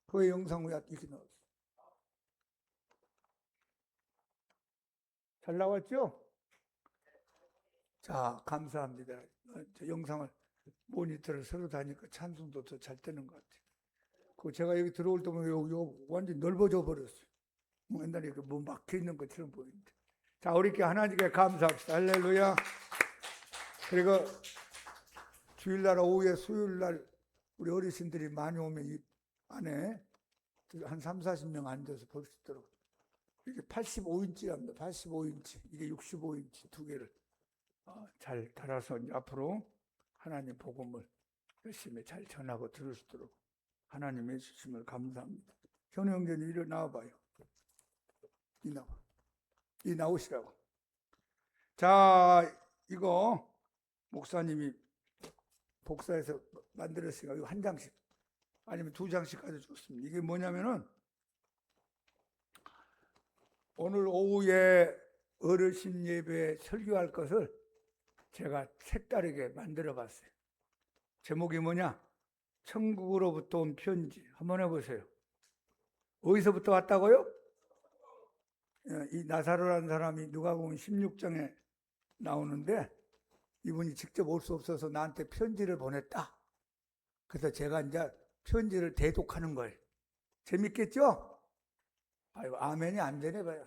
그 영상 왜 이렇게 나왔어? 잘 나왔죠? 자, 감사합니다. 저 영상을 모니터를 서로 다니까 찬송도 더 잘 되는 것 같아요. 그 제가 여기 들어올 때 보면 요 완전 넓어져 버렸어요. 옛날에 뭐 막혀 있는 것처럼 보이는데. 자, 우리께 하나님께 감사합시다. 할렐루야. 그리고 주일날 오후에 수요일날 우리 어르신들이 많이 오면 이 안에 한 3, 40명 앉아서 볼 수 있도록 이게 85인치랍니다. 85인치. 이게 65인치 두 개를 잘 달아서 이제 앞으로 하나님 복음을 열심히 잘 전하고 들을 수 있도록 하나님의 주심을 감사합니다. 현우 형제님 이리 나와봐요. 이 나오시라고. 자, 이거 목사님이 복사해서 만들었으니까 이거 한 장씩 아니면 두 장씩 가져 줬습니다. 이게 뭐냐면은 오늘 오후에 어르신 예배에 설교할 것을 제가 색다르게 만들어 봤어요. 제목이 뭐냐? 천국으로부터 온 편지. 한번 해보세요. 어디서부터 왔다고요? 이 나사로라는 사람이 누가복음 16장에 나오는데 이분이 직접 올 수 없어서 나한테 편지를 보냈다. 그래서 제가 이제 편지를 대독하는 거예요. 재밌겠죠? 아이고, 아멘이 안 되네 봐요.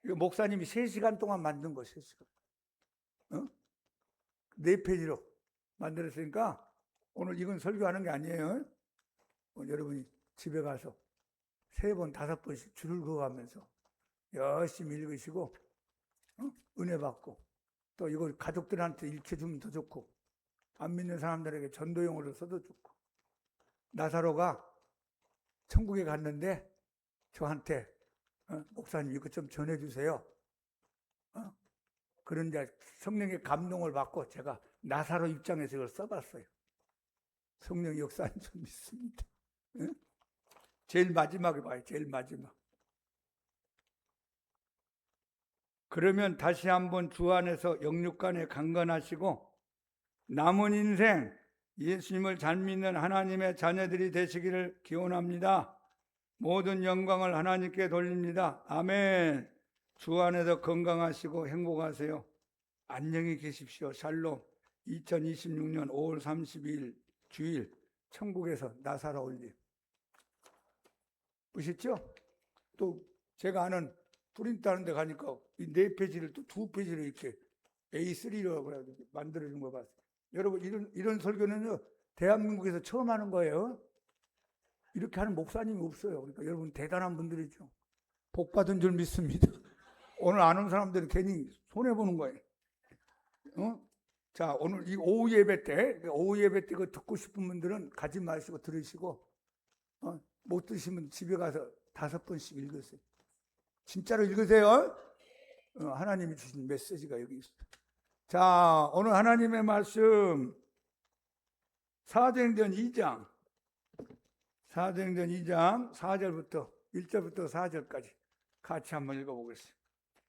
이거 목사님이 3시간 동안 만든 거, 3시간. 4페이지로 만들었으니까 오늘 이건 설교하는 게 아니에요. 여러분이 집에 가서 3번, 5번씩 줄을 그어가면서 열심히 읽으시고 은혜 받고 또 이걸 가족들한테 읽혀주면 더 좋고 안 믿는 사람들에게 전도용으로 써도 좋고. 나사로가 천국에 갔는데 저한테 목사님 이것 좀 전해주세요. 그런 이제 성령의 감동을 받고 제가 나사로 입장에서 이걸 써봤어요. 성령 역사는 좀 믿습니다. 제일 마지막에 봐요. 제일 마지막. 그러면 다시 한번 주 안에서 영육간에 강건하시고 남은 인생 예수님을 잘 믿는 하나님의 자녀들이 되시기를 기원합니다. 모든 영광을 하나님께 돌립니다. 아멘. 주 안에서 건강하시고 행복하세요. 안녕히 계십시오. 샬롬. 2026년 5월 32일 주일 천국에서 나사로 올림. 보셨죠? 또 제가 아는 프린트 하는 데 가니까 이 4페이지를 또 2페이지로 이렇게 A3로 만들어준 거 봤어요. 여러분 이런 설교는요 대한민국에서 처음 하는 거예요. 이렇게 하는 목사님이 없어요. 그러니까 여러분 대단한 분들이죠. 복 받은 줄 믿습니다. 오늘 아는 사람들은 괜히 손해보는 거예요. 자, 오늘 이 오후 예배 때 그거 듣고 싶은 분들은 가지 마시고 들으시고 못 드시면 집에 가서 5번씩 읽으세요. 진짜로 읽으세요. 하나님이 주신 메시지가 여기 있어요. 자, 오늘 하나님의 말씀 사도행전 2장 4절부터 1절부터 4절까지 같이 한번 읽어보겠습니다.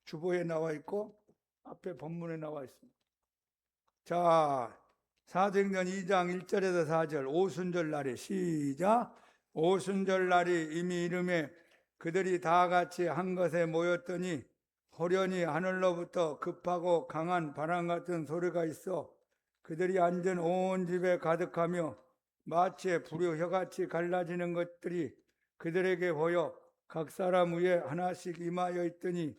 주보에 나와 있고 앞에 본문에 나와 있습니다. 자, 사도행전 2장 1절에서 4절. 오순절 날에 시작. 오순절 날이 이미 이름에 그들이 다 같이 한 곳에 모였더니 호련히 하늘로부터 급하고 강한 바람 같은 소리가 있어 그들이 앉은 온 집에 가득하며 마치 불의 혀같이 갈라지는 것들이 그들에게 보여 각 사람 위에 하나씩 임하여 있더니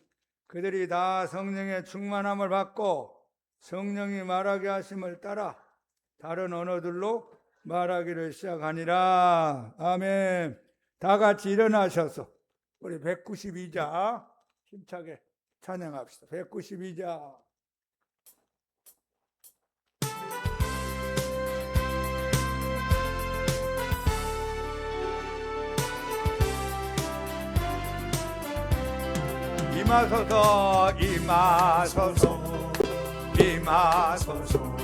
그들이 다 성령의 충만함을 받고 성령이 말하게 하심을 따라 다른 언어들로 말하기를 시작하니라. 아멘. 다 같이 일어나셔서 우리 192자 힘차게 찬양합시다. 192자. 임하소서 임하소서 임하소서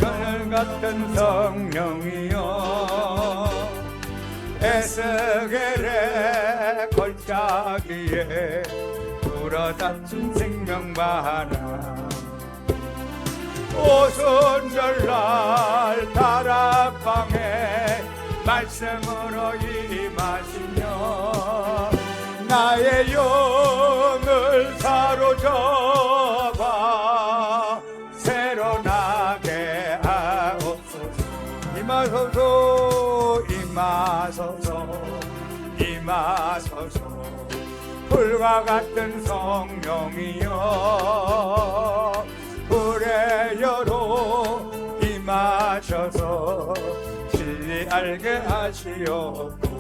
하늘 같은 성령이여 에스겔의 골짜기에 불어닥친 생명바람 오순절날 다락방에 말씀으로 임하시며 나의 영을 사로잡아 새로 나게 하옵소서. 임하소서 임하소서 임하소서. 불과 같은 성령이여 불의 여로 임하셔서 진리 알게 하시옵고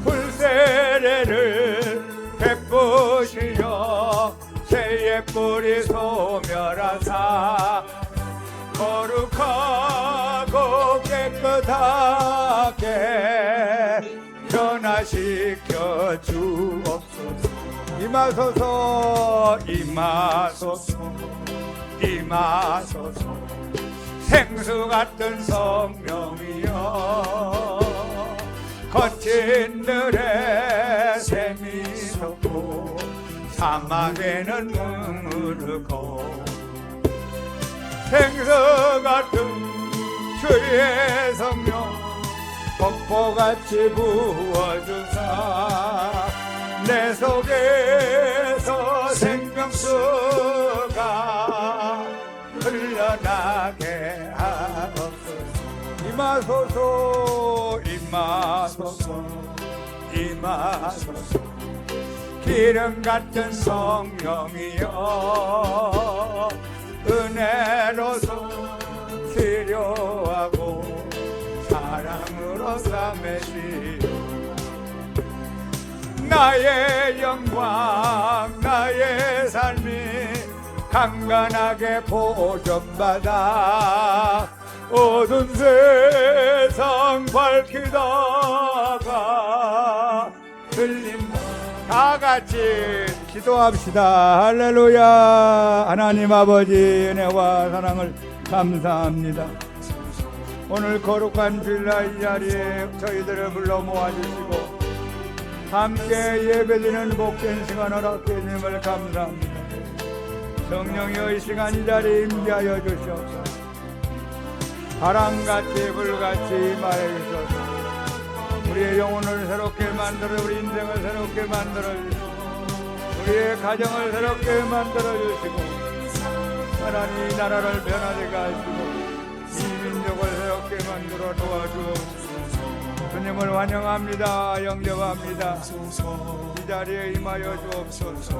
불세례를 베푸시어 새의 뿌리 소멸하사 거룩하고 깨끗하게 변화시켜 주옵소서. 임하소서 임하소서 임하소서. 생수 같은 성령이여 거친 들에 샘이 솟고 사막에는 무르고 생수 같은 주의 성령 폭포같이 부어주사 내 속에서 생명수가 흘러나게 하옵소서. 임하소서 임하소서 임하소서. 기름 같은 성령이여 은혜로서 치료하고 사랑으로 삼으시오. 나의 영광 나의 삶이 강건하게 보존받아 어두운 세상 밝히다가 들림. 다 같이 기도합시다. 할렐루야. 하나님 아버지 은혜와 사랑을 감사합니다. 오늘 거룩한 주일날 이 자리에 저희들을 불러 모아주시고 함께 예배드리는 복된 시간 허락해 주님을 감사합니다. 성령의 시간 이 자리에 임재하여 주시옵소서. 바람같이 불같이 임하여 주시옵소서. 우리의 영혼을 새롭게 만들어 우리 인생을 새롭게 만들어 주시고 우리의 가정을 새롭게 만들어 주시고 하나님 이 나라를 변화되게 하시고 이 민족을 새롭게 만들어 도와주옵소서. 주님을 환영합니다. 영접합니다. 이 자리에 임하여 주옵소서.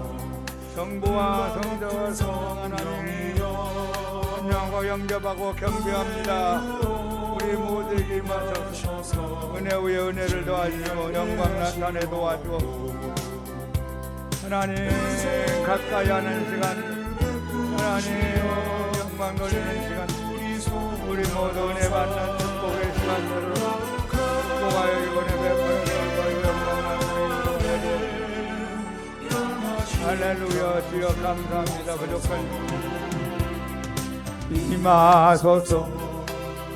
성부와 성자와 성령 하나님 환영하고 영접하고 경배합니다. 우리 모두에게 임하셔서 은혜 위에 은혜를 더하시고 영광 나타내 도와주옵소서. 하나님 가까이 하는 시간 하나님 영광 돌리는 시간 우리 모두 은혜 받는 축복의 시간으로 축복하여 이번에 베풀어 영광 나타내 할렐루야. 주여 감사합니다. 부족한 임하소서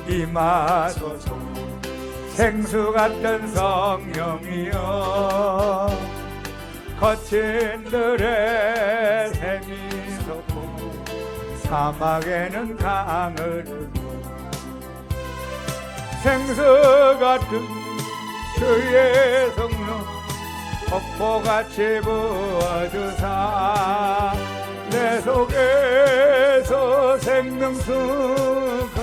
임하소서. 생수 같은 성령이여 거친 들에 샘이 솟고 사막에는 강을 생수 같은 주의 성령 폭포같이 부어주사 내 속에서 생명수가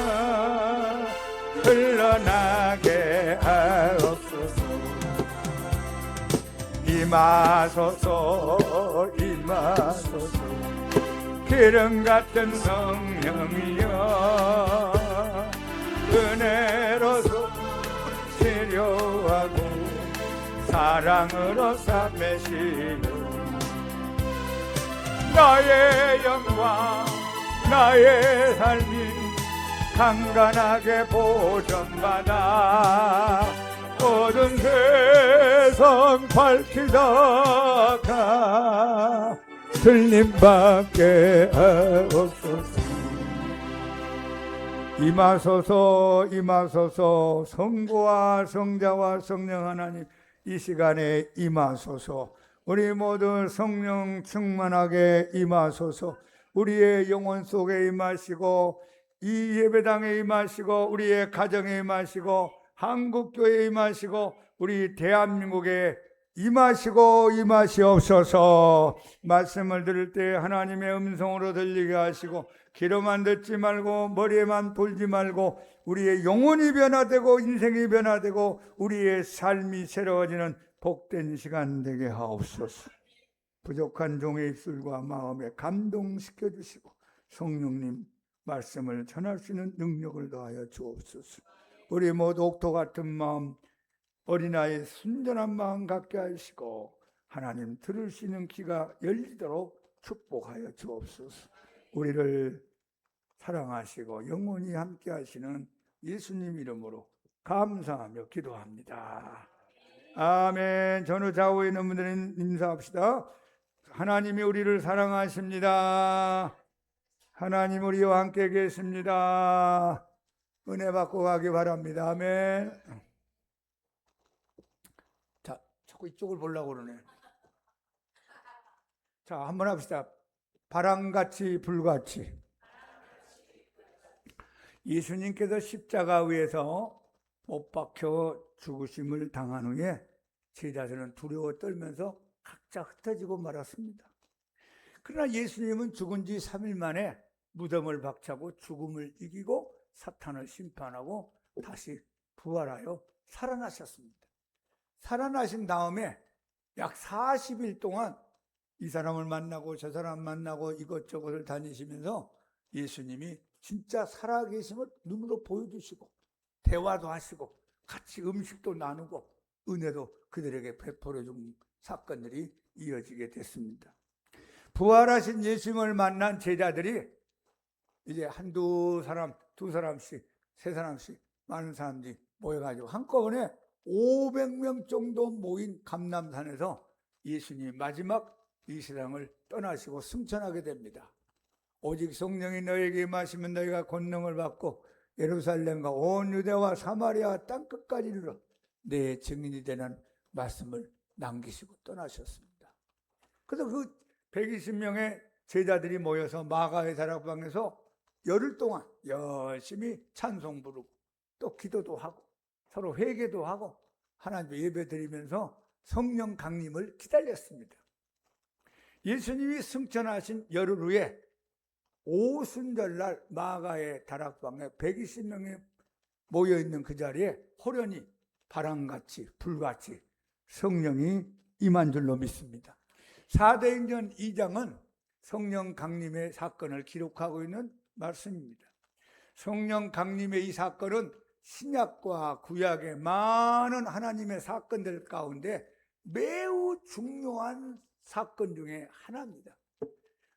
흘러나게 하옵소서. 임하소서 임하소서. 기름 같은 성령이여 은혜로서 치료하고 사랑으로 삼으시오. 나의 영광 나의 삶이 강건하게 보존받아 어두운 세상 밝히다가 틀림받게 하옵소서. 임하소서 임하소서. 성부와 성자와 성령 하나님 이 시간에 임하소서. 우리 모두 성령 충만하게 임하소서. 우리의 영혼 속에 임하시고 이 예배당에 임하시고 우리의 가정에 임하시고 한국교회에 임하시고 우리 대한민국에 임하시옵소서. 말씀을 들을 때 하나님의 음성으로 들리게 하시고 귀로만 듣지 말고 머리에만 돌지 말고 우리의 영혼이 변화되고 인생이 변화되고 우리의 삶이 새로워지는 복된 시간 되게 하옵소서. 부족한 종의 입술과 마음에 감동시켜 주시고 성령님 말씀을 전할 수 있는 능력을 더하여 주옵소서. 우리 모두 옥토 같은 마음, 어린아이의 순전한 마음 갖게 하시고 하나님 들을 수 있는 귀가 열리도록 축복하여 주옵소서. 우리를 사랑하시고 영원히 함께 하시는 예수님 이름으로 감사하며 기도합니다. 아멘. 전후 좌우에 있는 분들은 인사합시다. 하나님이 우리를 사랑하십니다. 하나님 우리와 함께 계십니다. 은혜 받고 가기 바랍니다. 아멘. 자, 자꾸 이쪽을 보려고 그러네. 자, 한번 합시다. 바람같이 불같이. 예수님께서 십자가 위에서 못 박혀 죽으심을 당한 후에 제자들은 두려워 떨면서 각자 흩어지고 말았습니다. 그러나 예수님은 죽은 지 3일 만에 무덤을 박차고 죽음을 이기고 사탄을 심판하고 다시 부활하여 살아나셨습니다. 살아나신 다음에 약 40일 동안 이 사람을 만나고 저 사람 만나고 이것저것을 다니시면서 예수님이 진짜 살아계심을 눈으로 보여주시고 대화도 하시고 같이 음식도 나누고 은혜도 그들에게 베풀어 준 사건들이 이어지게 됐습니다. 부활하신 예수님을 만난 제자들이 이제 한두 사람, 두 사람씩, 세 사람씩 많은 사람들이 모여가지고 한꺼번에 500명 정도 모인 감람산에서 예수님이 마지막 이 세상을 떠나시고 승천하게 됩니다. 오직 성령이 너에게 임하시면 너희가 권능을 받고 예루살렘과 온 유대와 사마리아 땅끝까지 이르러 내 증인이 되는 말씀을 남기시고 떠나셨습니다. 그래서 그 120명의 제자들이 모여서 마가의 다락방에서 열흘 동안 열심히 찬송 부르고 또 기도도 하고 서로 회개도 하고 하나님께 예배드리면서 성령 강림을 기다렸습니다. 예수님이 승천하신 열흘 후에 오순절날 마가의 다락방에 120명이 모여있는 그 자리에 호련히 바람같이 불같이 성령이 임한 줄로 믿습니다. 사도행전 2장은 성령 강림의 사건을 기록하고 있는 말씀입니다. 성령 강림의 이 사건은 신약과 구약의 많은 하나님의 사건들 가운데 매우 중요한 사건 중에 하나입니다.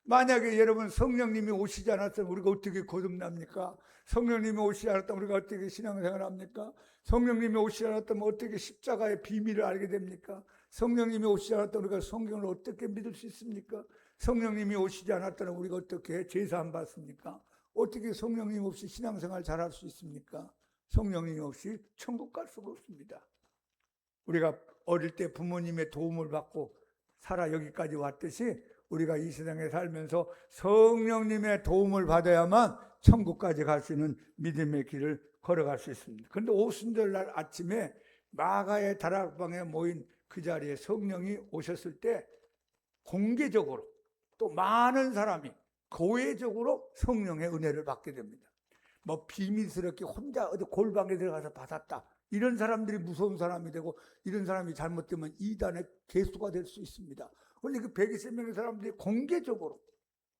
만약에 여러분 성령님이 오시지 않았으면 우리가 어떻게 거듭납니까? 성령님이 오시지 않았다면 우리가 어떻게 신앙생활 합니까? 성령님이 오시지 않았다면 어떻게 십자가의 비밀을 알게 됩니까? 성령님이 오시지 않았다면 우리가 성경을 어떻게 믿을 수 있습니까? 성령님이 오시지 않았다면 우리가 어떻게 제사 안 받습니까? 어떻게 성령님 없이 신앙생활 잘할 수 있습니까? 성령님 없이 천국 갈 수가 없습니다. 우리가 어릴 때 부모님의 도움을 받고 살아 여기까지 왔듯이 우리가 이 세상에 살면서 성령님의 도움을 받아야만 천국까지 갈 수 있는 믿음의 길을 걸어갈 수 있습니다. 그런데 오순절날 아침에 마가의 다락방에 모인 그 자리에 성령이 오셨을 때 공개적으로 또 많은 사람이 고해적으로 성령의 은혜를 받게 됩니다. 뭐 비밀스럽게 혼자 어디 골방에 들어가서 받았다 이런 사람들이 무서운 사람이 되고 이런 사람이 잘못되면 이단의 개수가 될 수 있습니다. 그런데 그 120명의 사람들이 공개적으로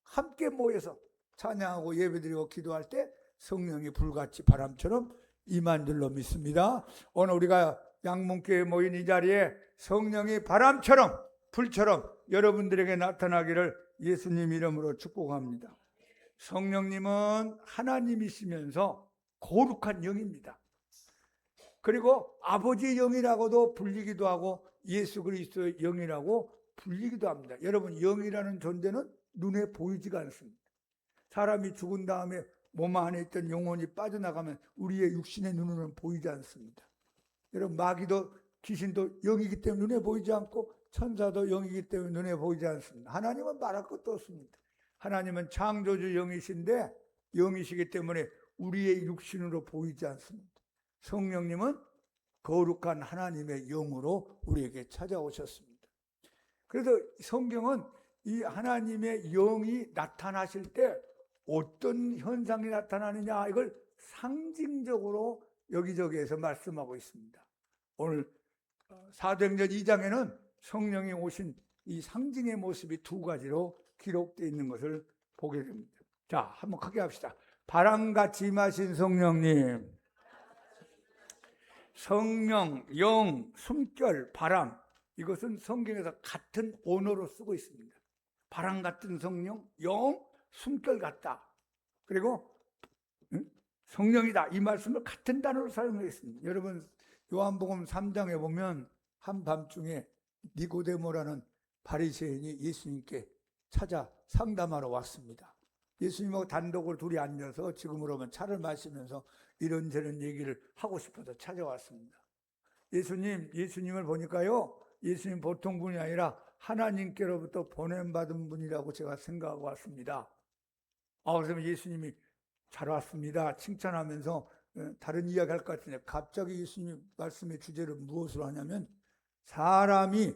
함께 모여서 찬양하고 예배드리고 기도할 때 성령이 불같이 바람처럼 임한 줄로 믿습니다. 오늘 우리가 양문교회에 모인 이 자리에 성령이 바람처럼 불처럼 여러분들에게 나타나기를 예수님 이름으로 축복합니다. 성령님은 하나님이시면서 거룩한 영입니다. 그리고 아버지의 영이라고도 불리기도 하고 예수 그리스도의 영이라고 불리기도 합니다. 여러분, 영이라는 존재는 눈에 보이지가 않습니다. 사람이 죽은 다음에 몸 안에 있던 영혼이 빠져나가면 우리의 육신의 눈으로는 보이지 않습니다. 여러분, 마귀도 귀신도 영이기 때문에 눈에 보이지 않고 천사도 영이기 때문에 눈에 보이지 않습니다. 하나님은 말할 것도 없습니다. 하나님은 창조주 영이신데 영이시기 때문에 우리의 육신으로 보이지 않습니다. 성령님은 거룩한 하나님의 영으로 우리에게 찾아오셨습니다. 그래서 성경은 이 하나님의 영이 나타나실 때 어떤 현상이 나타나느냐, 이걸 상징적으로 여기저기에서 말씀하고 있습니다. 오늘 사도행전 2장에는 성령이 오신 이 상징의 모습이 두 가지로 기록되어 있는 것을 보게 됩니다. 자, 한번 크게 합시다. 바람같이 임하신 성령님. 성령, 영, 숨결, 바람, 이것은 성경에서 같은 언어로 쓰고 있습니다. 바람 같은 성령, 영, 숨결 같다. 그리고 성령이다. 이 말씀을 같은 단어로 사용했습니다. 여러분, 요한복음 3장에 보면 한밤중에 니고데모라는 바리새인이 예수님께 찾아 상담하러 왔습니다. 예수님하고 단독으로 둘이 앉아서 지금으로는 차를 마시면서 이런저런 얘기를 하고 싶어서 찾아왔습니다. 예수님을 보니까요, 예수님 보통 분이 아니라 하나님께로부터 보냄받은 분이라고 제가 생각하고 왔습니다. 그러면 예수님이 잘 왔습니다 칭찬하면서 다른 이야기 할 것 같은데, 갑자기 예수님 말씀의 주제를 무엇으로 하냐면, 사람이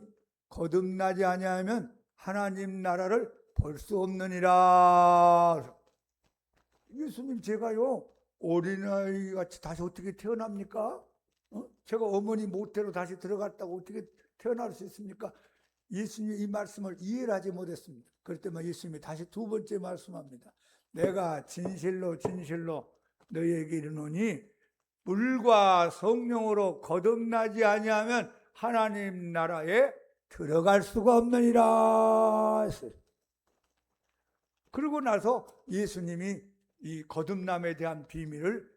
거듭나지 아니하면 하나님 나라를 볼 수 없느니라. 예수님, 제가요 어린아이 같이 다시 어떻게 태어납니까? 제가 어머니 모태로 다시 들어갔다고 어떻게 태어날 수 있습니까? 예수님이 이 말씀을 이해를 하지 못했습니다. 그럴 때만 예수님이 다시 두 번째 말씀합니다. 내가 진실로 진실로 너희에게 이르노니 물과 성령으로 거듭나지 아니하면 하나님 나라에 들어갈 수가 없느니라 했어요. 그러고 나서 예수님이 이 거듭남에 대한 비밀을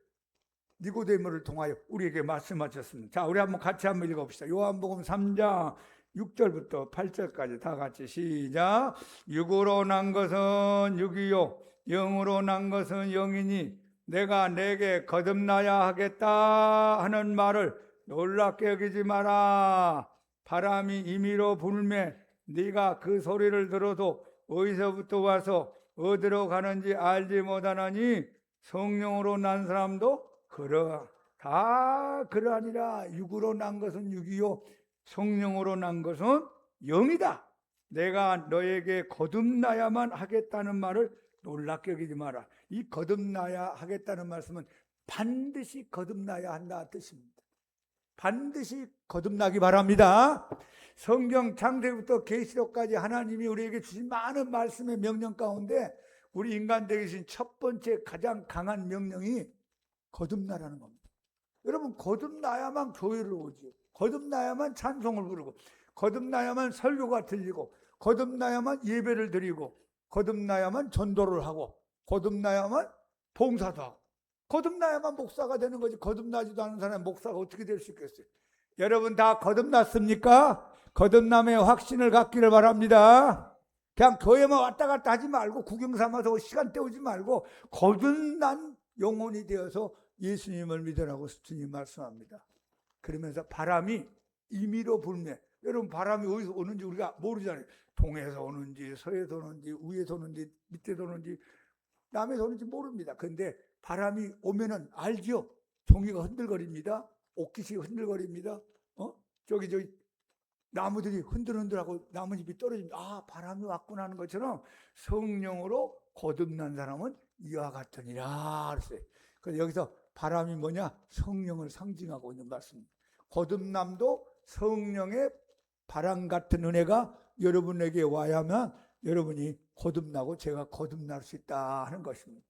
니고데모를 통하여 우리에게 말씀하셨습니다. 자, 우리 같이 한번 읽어봅시다. 요한복음 3장 6절부터 8절까지 다 같이 시작. 육으로 난 것은 육이요 영으로 난 것은 영이니 내가 내게 거듭나야 하겠다 하는 말을 놀랍게 여기지 마라. 바람이 임의로 불매 네가 그 소리를 들어도 어디서부터 와서 어디로 가는지 알지 못하나니 성령으로 난 사람도 다 그러하니라. 육으로 난 것은 육이요 성령으로 난 것은 영이다. 내가 너에게 거듭나야만 하겠다는 말을 놀랍게 여기지 마라. 이 거듭나야 하겠다는 말씀은 반드시 거듭나야 한다 뜻입니다. 반드시 거듭나기 바랍니다. 성경 창세기부터 계시록까지 하나님이 우리에게 주신 많은 말씀의 명령 가운데 우리 인간 되신 첫 번째 가장 강한 명령이 거듭나라는 겁니다. 여러분, 거듭나야만 교회를 오죠. 거듭나야만 찬송을 부르고, 거듭나야만 설교가 들리고, 거듭나야만 예배를 드리고, 거듭나야만 전도를 하고, 거듭나야만 봉사도 하고, 거듭나야만 목사가 되는 거지. 거듭나지도 않은 사람이 목사가 어떻게 될 수 있겠어요? 여러분 다 거듭났습니까? 거듭남의 확신을 갖기를 바랍니다. 그냥 교회만 왔다 갔다 하지 말고, 구경 삼아서 시간 때우지 말고 거듭난 영혼이 되어서 예수님을 믿으라고 주님 말씀합니다. 그러면서 바람이 임의로 불매. 여러분, 바람이 어디서 오는지 우리가 모르잖아요. 동에서 오는지 서에서 오는지 위에서 오는지 밑에서 오는지 남에서 오는지 모릅니다. 그런데 바람이 오면은 알지요. 종이가 흔들거립니다. 옥기시가 흔들거립니다. 저기 나무들이 흔들흔들하고 나뭇잎이 떨어집니다. 바람이 왔구나 하는 것처럼 성령으로 거듭난 사람은 이와 같으니라 그랬어요. 그래서 여기서 바람이 뭐냐? 성령을 상징하고 있는 말씀입니다. 거듭남도 성령의 바람 같은 은혜가 여러분에게 와야만 여러분이 거듭나고 제가 거듭날 수 있다 하는 것입니다.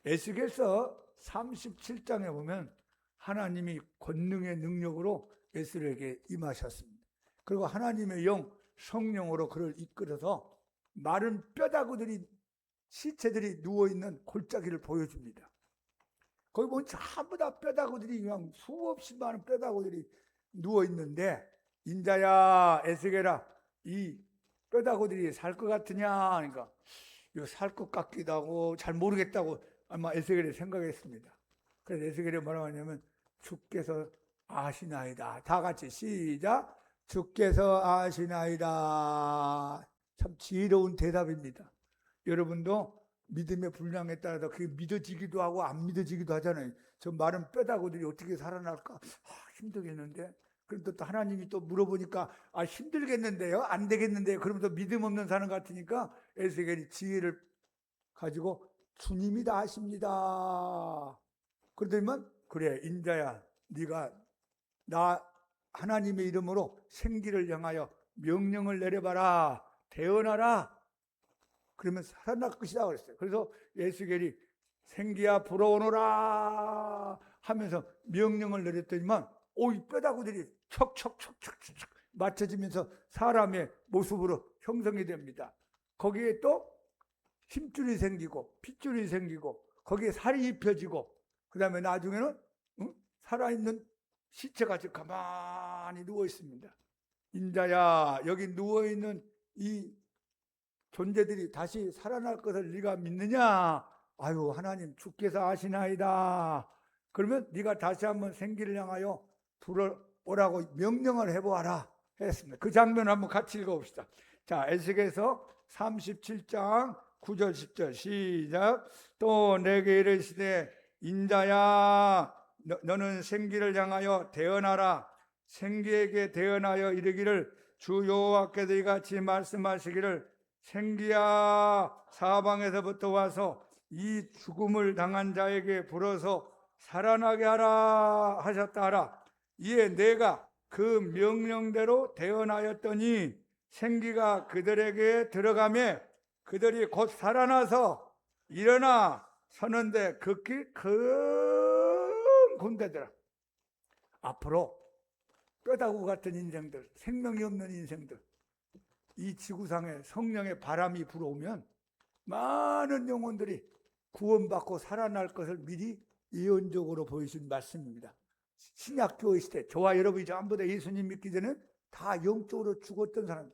에스겔서 37장에 보면 하나님이 권능의 능력으로 에스겔에게 임하셨습니다. 그리고 하나님의 영, 성령으로 그를 이끌어서 마른 뼈다구들이, 시체들이 누워있는 골짜기를 보여줍니다. 거기 보면 전부 다 뼈다구들이, 그냥 수없이 많은 뼈다구들이 누워있는데, 인자야, 에스겔아, 이 뼈다구들이 살 것 같으냐 하니까 이거 살 것 같기도 하고 잘 모르겠다고 아마 에스겔이 생각했습니다. 그래서 에스겔이 뭐라고 하냐면 주께서 아시나이다. 다 같이 시작. 주께서 아시나이다. 참 지혜로운 대답입니다. 여러분도 믿음의 분량에 따라서 그게 믿어지기도 하고 안 믿어지기도 하잖아요. 저 마른 뼈다구들이 어떻게 살아날까? 힘들겠는데. 그럼 또 하나님이 또 물어보니까 힘들겠는데요? 안 되겠는데요? 그러면서 믿음 없는 사람 같으니까 에스겔이 지혜를 가지고 주님이 다 하십니다. 그러더니만 그래 인자야 네가 나 하나님의 이름으로 생기를 향하여 명령을 내려봐라. 태어나라. 그러면 살아날 것이다 그랬어요. 그래서 에스겔이 생기야 불어오너라 하면서 명령을 내렸더니만 이 뼈다구들이 척척척척척 맞춰지면서 사람의 모습으로 형성이 됩니다. 거기에 또 힘줄이 생기고 핏줄이 생기고 거기에 살이 입혀지고 그 다음에 나중에는 살아있는 시체같이 가만히 누워 있습니다. 인자야 여기 누워있는 이 존재들이 다시 살아날 것을 네가 믿느냐? 아유 하나님 주께서 아시나이다. 그러면 네가 다시 한번 생기를 향하여 불어오라고 명령을 해보아라 했습니다. 그 장면 한번 같이 읽어봅시다. 자 에스겔서 37장 9절 10절 시작. 또 내게 이르시되 인자야 너는 생기를 향하여 대언하라. 생기에게 대언하여 이르기를 주 여호와께서 이같이 말씀하시기를 생기야 사방에서부터 와서 이 죽음을 당한 자에게 불어서 살아나게 하라 하셨다 하라. 이에 내가 그 명령대로 대언하였더니 생기가 그들에게 들어가매 그들이 곧 살아나서 일어나 서는데 극히 큰 군대더라. 앞으로 뼈다구 같은 인생들, 생명이 없는 인생들, 이 지구상에 성령의 바람이 불어오면 많은 영혼들이 구원받고 살아날 것을 미리 예언적으로 보여준 말씀입니다. 신약교회 시대 저와 여러분이 전부 다 예수님 믿기 전에 다 영적으로 죽었던 사람,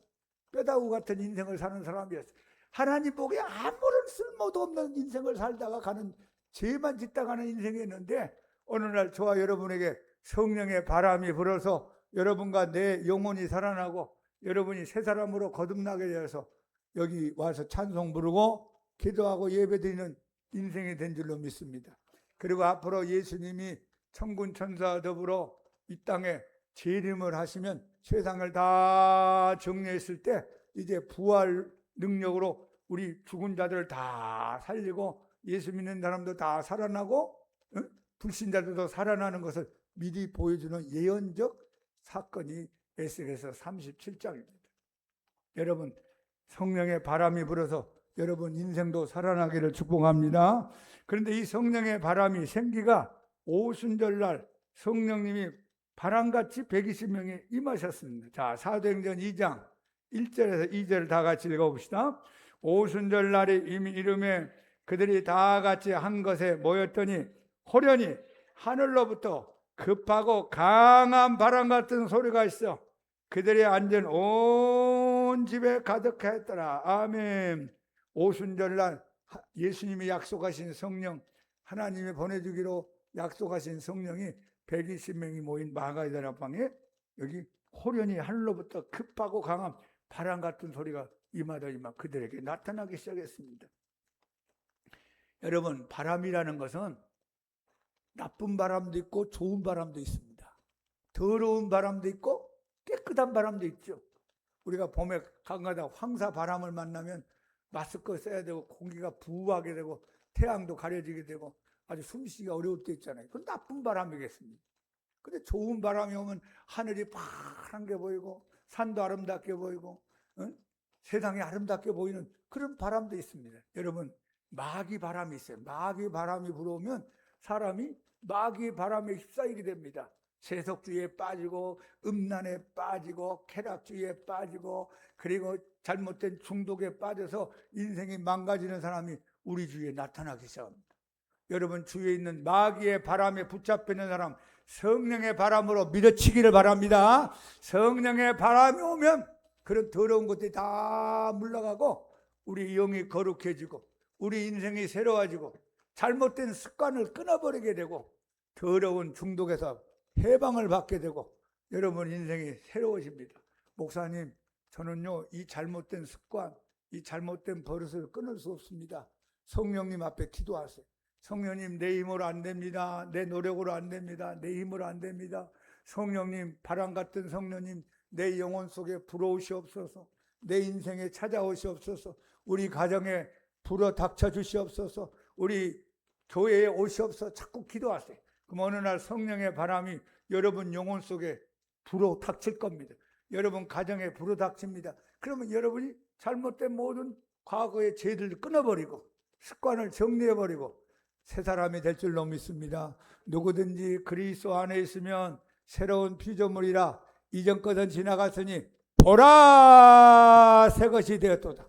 뼈다구 같은 인생을 사는 사람이었어요. 하나님 보기에 아무런 쓸모도 없는 인생을 살다가 가는, 죄만 짓다 가는 인생이었는데 어느 날 저와 여러분에게 성령의 바람이 불어서 여러분과 내 영혼이 살아나고 여러분이 새 사람으로 거듭나게 되어서 여기 와서 찬송 부르고 기도하고 예배드리는 인생이 된 줄로 믿습니다. 그리고 앞으로 예수님이 천군 천사와 더불어 이 땅에 재림을 하시면 세상을 다 정리했을 때 이제 부활 능력으로 우리 죽은 자들을 다 살리고 예수 믿는 사람도 다 살아나고 불신자들도 살아나는 것을 미리 보여주는 예언적 사건이 에스겔서 37장입니다. 여러분 성령의 바람이 불어서 여러분 인생도 살아나기를 축복합니다. 그런데 이 성령의 바람이 생기가 오순절날 성령님이 바람같이 120명이 임하셨습니다. 자, 사도행전 2장 1절에서 2절을 다 같이 읽어봅시다. 오순절날이 이미 이름에 그들이 다 같이 한 것에 모였더니 호련히 하늘로부터 급하고 강한 바람 같은 소리가 있어 그들이 앉은 온 집에 가득했더라. 아멘. 오순절날 예수님이 약속하신 성령, 하나님이 보내주기로 약속하신 성령이 120명이 모인 마가다락방에 여기 호련히 하늘로부터 급하고 강한 바람 같은 소리가 임하다 그들에게 나타나기 시작했습니다. 여러분 바람이라는 것은 나쁜 바람도 있고 좋은 바람도 있습니다. 더러운 바람도 있고 깨끗한 바람도 있죠. 우리가 봄에 가끔가다 황사 바람을 만나면 마스크 써야 되고 공기가 부하게 되고 태양도 가려지게 되고 아주 숨쉬기가 어려울 때 있잖아요. 그건 나쁜 바람이겠습니다. 근데 좋은 바람이 오면 하늘이 파란 게 보이고 산도 아름답게 보이고 세상이 아름답게 보이는 그런 바람도 있습니다. 여러분 마귀 바람이 있어요. 마귀 바람이 불어오면 사람이 마귀 바람에 휩싸이게 됩니다. 세속주의에 빠지고 음란에 빠지고 쾌락주의에 빠지고 그리고 잘못된 중독에 빠져서 인생이 망가지는 사람이 우리 주위에 나타나기 시작합니다. 여러분 주위에 있는 마귀의 바람에 붙잡혀 있는 사람 성령의 바람으로 밀어치기를 바랍니다. 성령의 바람이 오면 그런 더러운 것들이 다 물러가고 우리 영이 거룩해지고 우리 인생이 새로워지고 잘못된 습관을 끊어버리게 되고 더러운 중독에서 해방을 받게 되고 여러분 인생이 새로워집니다. 목사님 저는요 이 잘못된 습관 이 잘못된 버릇을 끊을 수 없습니다. 성령님 앞에 기도하세요. 성령님, 내 힘으로 안 됩니다. 내 노력으로 안 됩니다. 내 힘으로 안 됩니다. 성령님, 바람 같은 성령님, 내 영혼 속에 불어오시옵소서. 내 인생에 찾아오시옵소서. 우리 가정에 불어 닥쳐 주시옵소서. 우리 교회에 오시옵소서. 자꾸 기도하세요. 그럼 어느 날 성령의 바람이 여러분 영혼 속에 불어 닥칠 겁니다. 여러분 가정에 불어 닥칩니다. 그러면 여러분이 잘못된 모든 과거의 죄들을 끊어버리고 습관을 정리해버리고 새 사람이 될 줄로 믿습니다. 누구든지 그리스도 안에 있으면 새로운 피조물이라 이전 것은 지나갔으니 보라 새 것이 되었도다.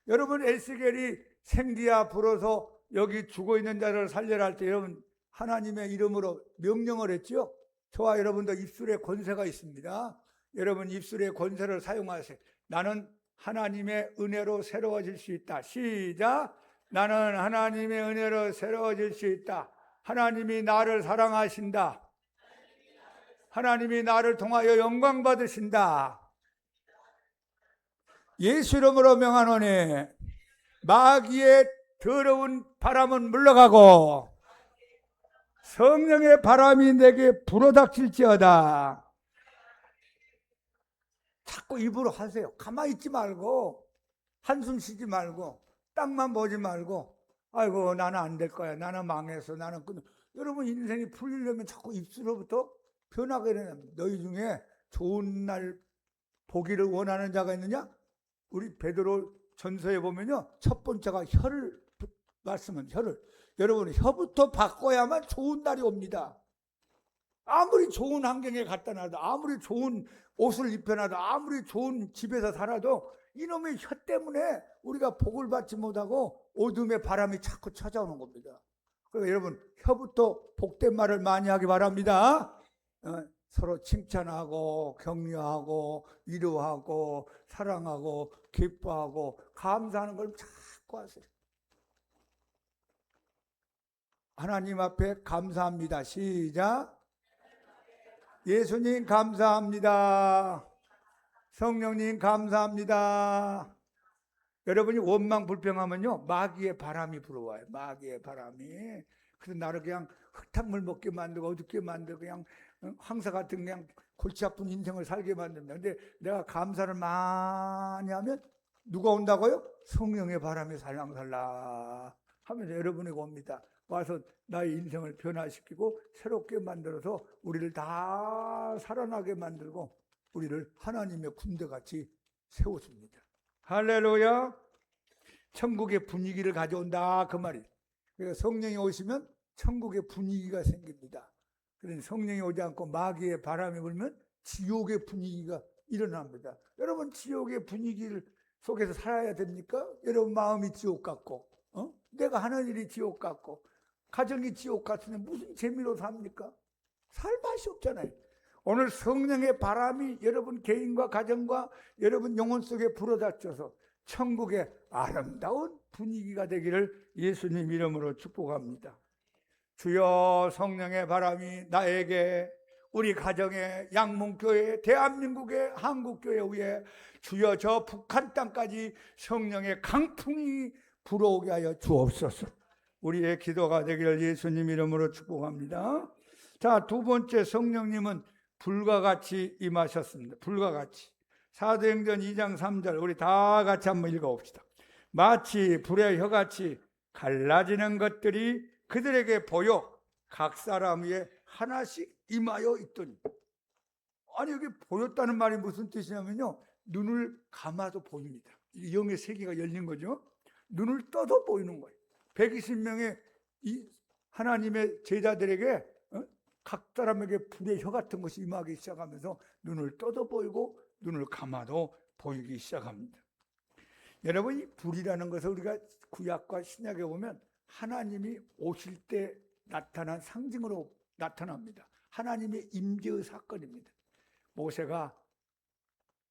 여러분 에스겔이 생기야 불어서 여기 죽어있는 자를 살려라 할 때 여러분 하나님의 이름으로 명령을 했죠. 저와 여러분도 입술에 권세가 있습니다. 여러분 입술의 권세를 사용하세요. 나는 하나님의 은혜로 새로워질 수 있다. 시작. 나는 하나님의 은혜로 새로워질 수 있다. 하나님이 나를 사랑하신다. 하나님이 나를 통하여 영광 받으신다. 예수 이름으로 명하노니 마귀의 더러운 바람은 물러가고 성령의 바람이 내게 불어닥칠지어다. 자꾸 입으로 하세요. 가만히 있지 말고 한숨 쉬지 말고 땅만 보지 말고 아이고 나는 안 될 거야. 나는 망해서 나는 여러분 인생이 풀리려면 자꾸 입술로부터 변하게 되는 너희 중에 좋은 날 보기를 원하는 자가 있느냐? 우리 베드로 전서에 보면요. 첫 번째가 혀를 말씀은 혀를 여러분 혀부터 바꿔야만 좋은 날이 옵니다. 아무리 좋은 환경에 갖다 놔도 아무리 좋은 옷을 입혀놔도 아무리 좋은 집에서 살아도 이놈의 혀 때문에 우리가 복을 받지 못하고 어둠의 바람이 자꾸 찾아오는 겁니다. 그래서 여러분 혀부터 복된 말을 많이 하기 바랍니다. 서로 칭찬하고 격려하고 위로하고 사랑하고 기뻐하고 감사하는 걸 자꾸 하세요. 하나님 앞에 감사합니다. 시작. 예수님 감사합니다. 성령님 감사합니다. 여러분이 원망 불평하면요 마귀의 바람이 불어와요. 마귀의 바람이. 그래서 나를 그냥 흙탕물 먹게 만들고 어둡게 만들고 그냥 황사 같은 그냥 골치 아픈 인생을 살게 만듭니다. 근데 내가 감사를 많이 하면 누가 온다고요? 성령의 바람이 살랑살랑 하면서 여러분에게 옵니다. 와서 나의 인생을 변화시키고 새롭게 만들어서 우리를 다 살아나게 만들고 우리를 하나님의 군대같이 세워줍니다. 할렐루야. 천국의 분위기를 가져온다 그 말이에요. 그러니까 성령이 오시면 천국의 분위기가 생깁니다. 그러니 성령이 오지 않고 마귀의 바람이 불면 지옥의 분위기가 일어납니다. 여러분 지옥의 분위기를 속에서 살아야 됩니까? 여러분 마음이 지옥 같고 내가 하는 일이 지옥 같고 가정이 지옥 같으면 무슨 재미로 삽니까? 살 맛이 없잖아요. 오늘 성령의 바람이 여러분 개인과 가정과 여러분 영혼 속에 불어닥쳐서 천국의 아름다운 분위기가 되기를 예수님 이름으로 축복합니다. 주여 성령의 바람이 나에게 우리 가정에 양문교회 대한민국의 한국교회 위에 주여 저 북한 땅까지 성령의 강풍이 불어오게 하여 주옵소서. 우리의 기도가 되기를 예수님 이름으로 축복합니다. 자, 두 번째 성령님은 불과 같이 임하셨습니다. 불과 같이. 사도행전 2장 3절 우리 다 같이 한번 읽어봅시다. 마치 불의 혀같이 갈라지는 것들이 그들에게 보여 각 사람 위에 하나씩 임하여 있더니. 아니 여기 보였다는 말이 무슨 뜻이냐면요 눈을 감아도 보입니다. 영의 세계가 열린 거죠. 눈을 떠도 보이는 거예요. 120명의 이 하나님의 제자들에게 각 사람에게 불의 혀 같은 것이 임하기 시작하면서 눈을 떠도 보이고 눈을 감아도 보이기 시작합니다. 여러분 이 불이라는 것을 우리가 구약과 신약에 보면 하나님이 오실 때 나타난 상징으로 나타납니다. 하나님의 임재의 사건입니다. 모세가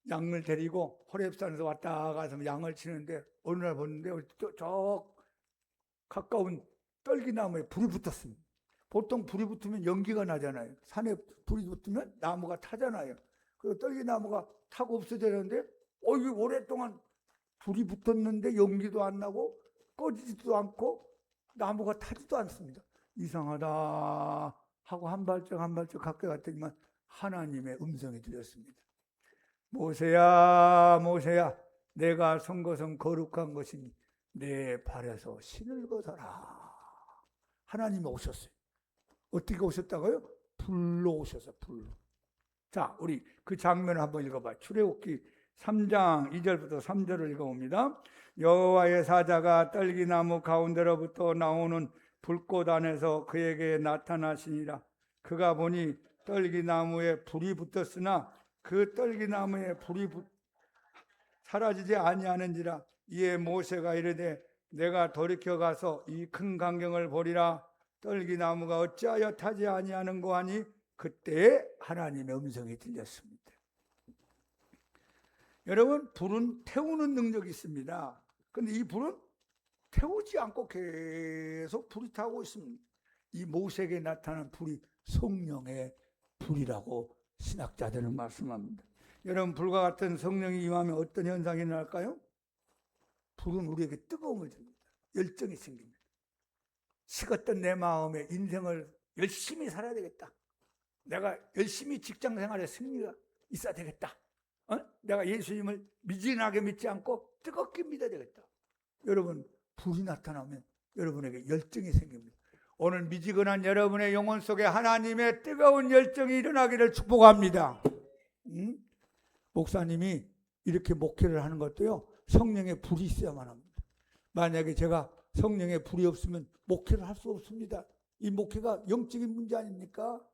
양을 데리고 호렙산에서 왔다 가서 양을 치는데 어느 날 보는데 저 가까운 떨기나무에 불이 붙었습니다. 보통 불이 붙으면 연기가 나잖아요. 산에 불이 붙으면 나무가 타잖아요. 그리고 떨기나무가 타고 없어지는데 이게 오랫동안 불이 붙었는데 연기도 안 나고 꺼지지도 않고 나무가 타지도 않습니다. 이상하다 하고 한 발짝 한 발짝 가까이 갔더니만 하나님의 음성이 들렸습니다. 모세야 모세야, 내가 선 것은 거룩한 것이니 내 발에서 신을 벗어라. 하나님이 오셨어요. 어떻게 오셨다고요? 불로 오셔서 불로. 자, 우리 그 장면을 한번 읽어봐요. 출애굽기 3장 2절부터 3절을 읽어봅니다. 여호와의 사자가 떨기나무 가운데로부터 나오는 불꽃 안에서 그에게 나타나시니라. 그가 보니 떨기나무에 불이 붙었으나 그 떨기나무에 불이 사라지지 아니하는지라. 이에 모세가 이르되 내가 돌이켜 가서 이 큰 광경을 보리라. 떨기나무가 어찌하여 타지 아니하는고 하니 그때 하나님의 음성이 들렸습니다. 여러분, 불은 태우는 능력이 있습니다. 그런데 이 불은 태우지 않고 계속 불이 타고 있습니다. 이 모세에게 나타난 불이 성령의 불이라고 신학자들은 말씀합니다. 여러분, 불과 같은 성령이 임하면 어떤 현상이 일어날까요? 불은 우리에게 뜨거움을 줍니다. 열정이 생깁니다. 식었던 내 마음에 인생을 열심히 살아야 되겠다. 내가 열심히 직장생활에 승리가 있어야 되겠다. 내가 예수님을 미진하게 믿지 않고 뜨겁게 믿어야 되겠다. 여러분, 불이 나타나면 여러분에게 열정이 생깁니다. 오늘 미지근한 여러분의 영혼 속에 하나님의 뜨거운 열정이 일어나기를 축복합니다. 목사님이 이렇게 목회를 하는 것도요, 성령의 불이 있어야만 합니다. 만약에 제가 성령의 불이 없으면 목회를 할 수 없습니다. 이 목회가 영적인 문제 아닙니까?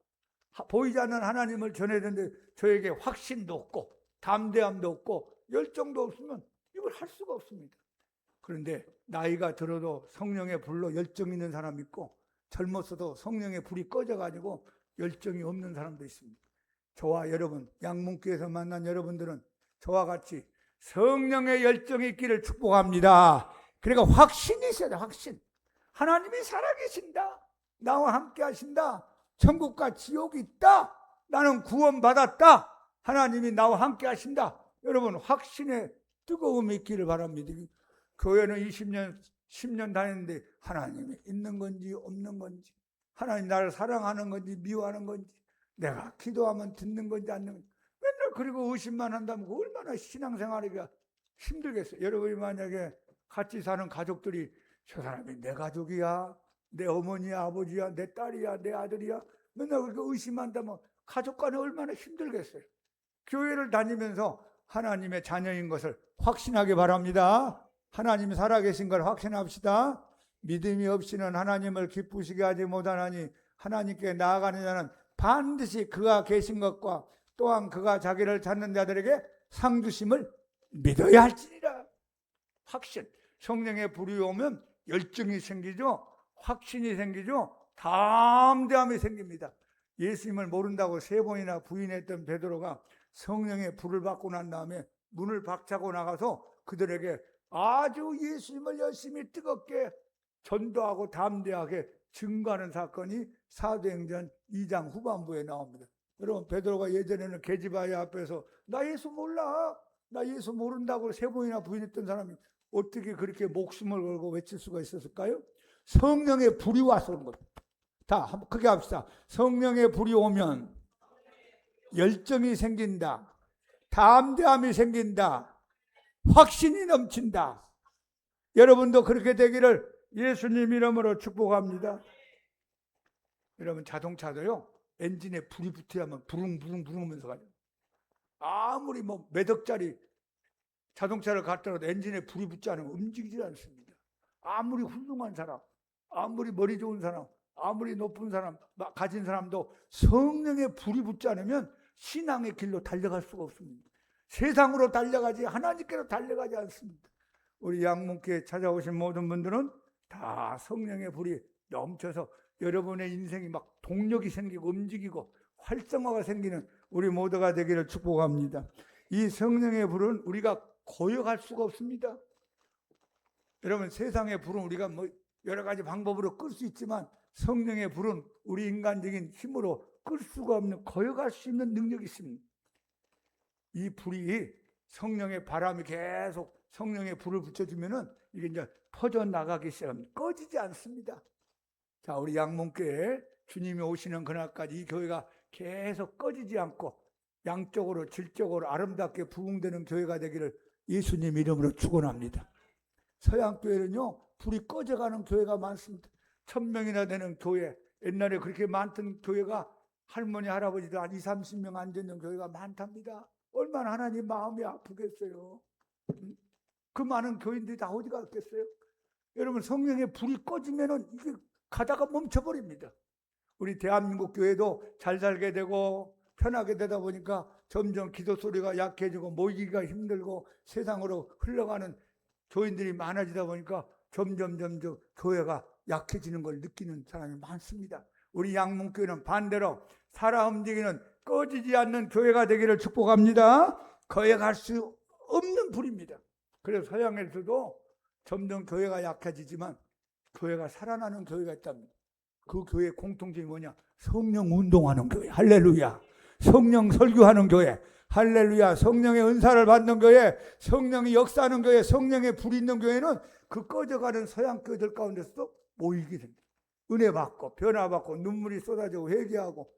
보이지 않는 하나님을 전해야 되는데 저에게 확신도 없고 담대함도 없고 열정도 없으면 이걸 할 수가 없습니다. 그런데 나이가 들어도 성령의 불로 열정 있는 사람이 있고 젊었어도 성령의 불이 꺼져가지고 열정이 없는 사람도 있습니다. 저와 여러분, 양문교에서 만난 여러분들은 저와 같이 성령의 열정이 있기를 축복합니다. 그러니까 확신이 있어야 돼. 확신. 하나님이 살아계신다. 나와 함께 하신다. 천국과 지옥이 있다. 나는 구원받았다. 하나님이 나와 함께 하신다. 여러분, 확신의 뜨거움이 있기를 바랍니다. 교회는 20년, 10년 다녔는데 하나님이 있는 건지 없는 건지, 하나님 나를 사랑하는 건지 미워하는 건지, 내가 기도하면 듣는 건지 안 듣는 건지 맨날 그리고 의심만 한다면 얼마나 신앙생활이가 힘들겠어요. 여러분이 만약에 같이 사는 가족들이 저 사람이 내 가족이야, 내 어머니야, 아버지야, 내 딸이야, 내 아들이야, 맨날 그렇게 의심한다면 가족 간에 얼마나 힘들겠어요. 교회를 다니면서 하나님의 자녀인 것을 확신하기 바랍니다. 하나님이 살아계신 걸 확신합시다. 믿음이 없이는 하나님을 기쁘시게 하지 못하나니 하나님께 나아가는 자는 반드시 그가 계신 것과 또한 그가 자기를 찾는 자들에게 상 주심을 믿어야 할지니라. 확신. 성령의 불이 오면 열정이 생기죠. 확신이 생기죠. 담대함이 생깁니다. 예수님을 모른다고 3번이나 부인했던 베드로가 성령의 불을 받고 난 다음에 문을 박차고 나가서 그들에게 아주 예수님을 열심히 뜨겁게 전도하고 담대하게 증거하는 사건이 사도행전 2장 후반부에 나옵니다. 여러분, 베드로가 예전에는 계집아이 앞에서 나 예수 몰라, 나 예수 모른다고 3번이나 부인했던 사람이 어떻게 그렇게 목숨을 걸고 외칠 수가 있었을까요? 성령의 불이 와서 그런 겁니다. 다 한번 크게 합시다. 성령의 불이 오면 열정이 생긴다. 담대함이 생긴다. 확신이 넘친다. 여러분도 그렇게 되기를 예수님 이름으로 축복합니다. 여러분, 자동차도요, 엔진에 불이 붙어야만 부릉부릉 부릉하면서 가요. 아무리 몇 억짜리 자동차를 갖더라도 엔진에 불이 붙지 않으면 움직이지 않습니다. 아무리 훌륭한 사람, 아무리 머리 좋은 사람, 아무리 높은 사람, 가진 사람도 성령의 불이 붙지 않으면 신앙의 길로 달려갈 수가 없습니다. 세상으로 달려가지 하나님께로 달려가지 않습니다. 우리 양문교에 찾아오신 모든 분들은 다 성령의 불이 넘쳐서 여러분의 인생이 막 동력이 생기고 움직이고 활성화가 생기는 우리 모두가 되기를 축복합니다. 이 성령의 불은 우리가 고역할 수가 없습니다. 여러분, 세상의 불은 우리가 여러 가지 방법으로 끌 수 있지만 성령의 불은 우리 인간적인 힘으로 끌 수가 없는, 거역할 수 있는 능력이 있습니다. 이 불이 성령의 바람이 계속 성령의 불을 붙여주면은 이게 이제 퍼져나가기 시작합니다. 꺼지지 않습니다. 자, 우리 양문교회 주님이 오시는 그날까지 이 교회가 계속 꺼지지 않고 양쪽으로 질적으로 아름답게 부흥되는 교회가 되기를 예수님 이름으로 축원합니다. 서양교회는요, 불이 꺼져가는 교회가 많습니다. 1000명이나 되는 교회, 옛날에 그렇게 많던 교회가 할머니, 할아버지들 한 20, 30명 앉아있는 교회가 많답니다. 얼마나 하나님 마음이 아프겠어요. 그 많은 교인들이 다 어디 갔겠어요? 여러분, 성령의 불이 꺼지면은 이게 가다가 멈춰버립니다. 우리 대한민국 교회도 잘 살게 되고 편하게 되다 보니까 점점 기도 소리가 약해지고 모이기가 힘들고 세상으로 흘러가는 교인들이 많아지다 보니까 점점 교회가 약해지는 걸 느끼는 사람이 많습니다. 우리 양문교회는 반대로 살아 움직이는 꺼지지 않는 교회가 되기를 축복합니다. 거역할 수 없는 불입니다. 그래서 서양에서도 점점 교회가 약해지지만 교회가 살아나는 교회가 있답니다. 그 교회의 공통점이 뭐냐? 성령 운동하는 교회. 할렐루야. 성령 설교하는 교회. 할렐루야. 성령의 은사를 받는 교회, 성령이 역사하는 교회, 성령의 불이 있는 교회는 그 꺼져가는 서양 교회들 가운데서도 모이게 됩니다. 은혜 받고 변화 받고 눈물이 쏟아지고 회개하고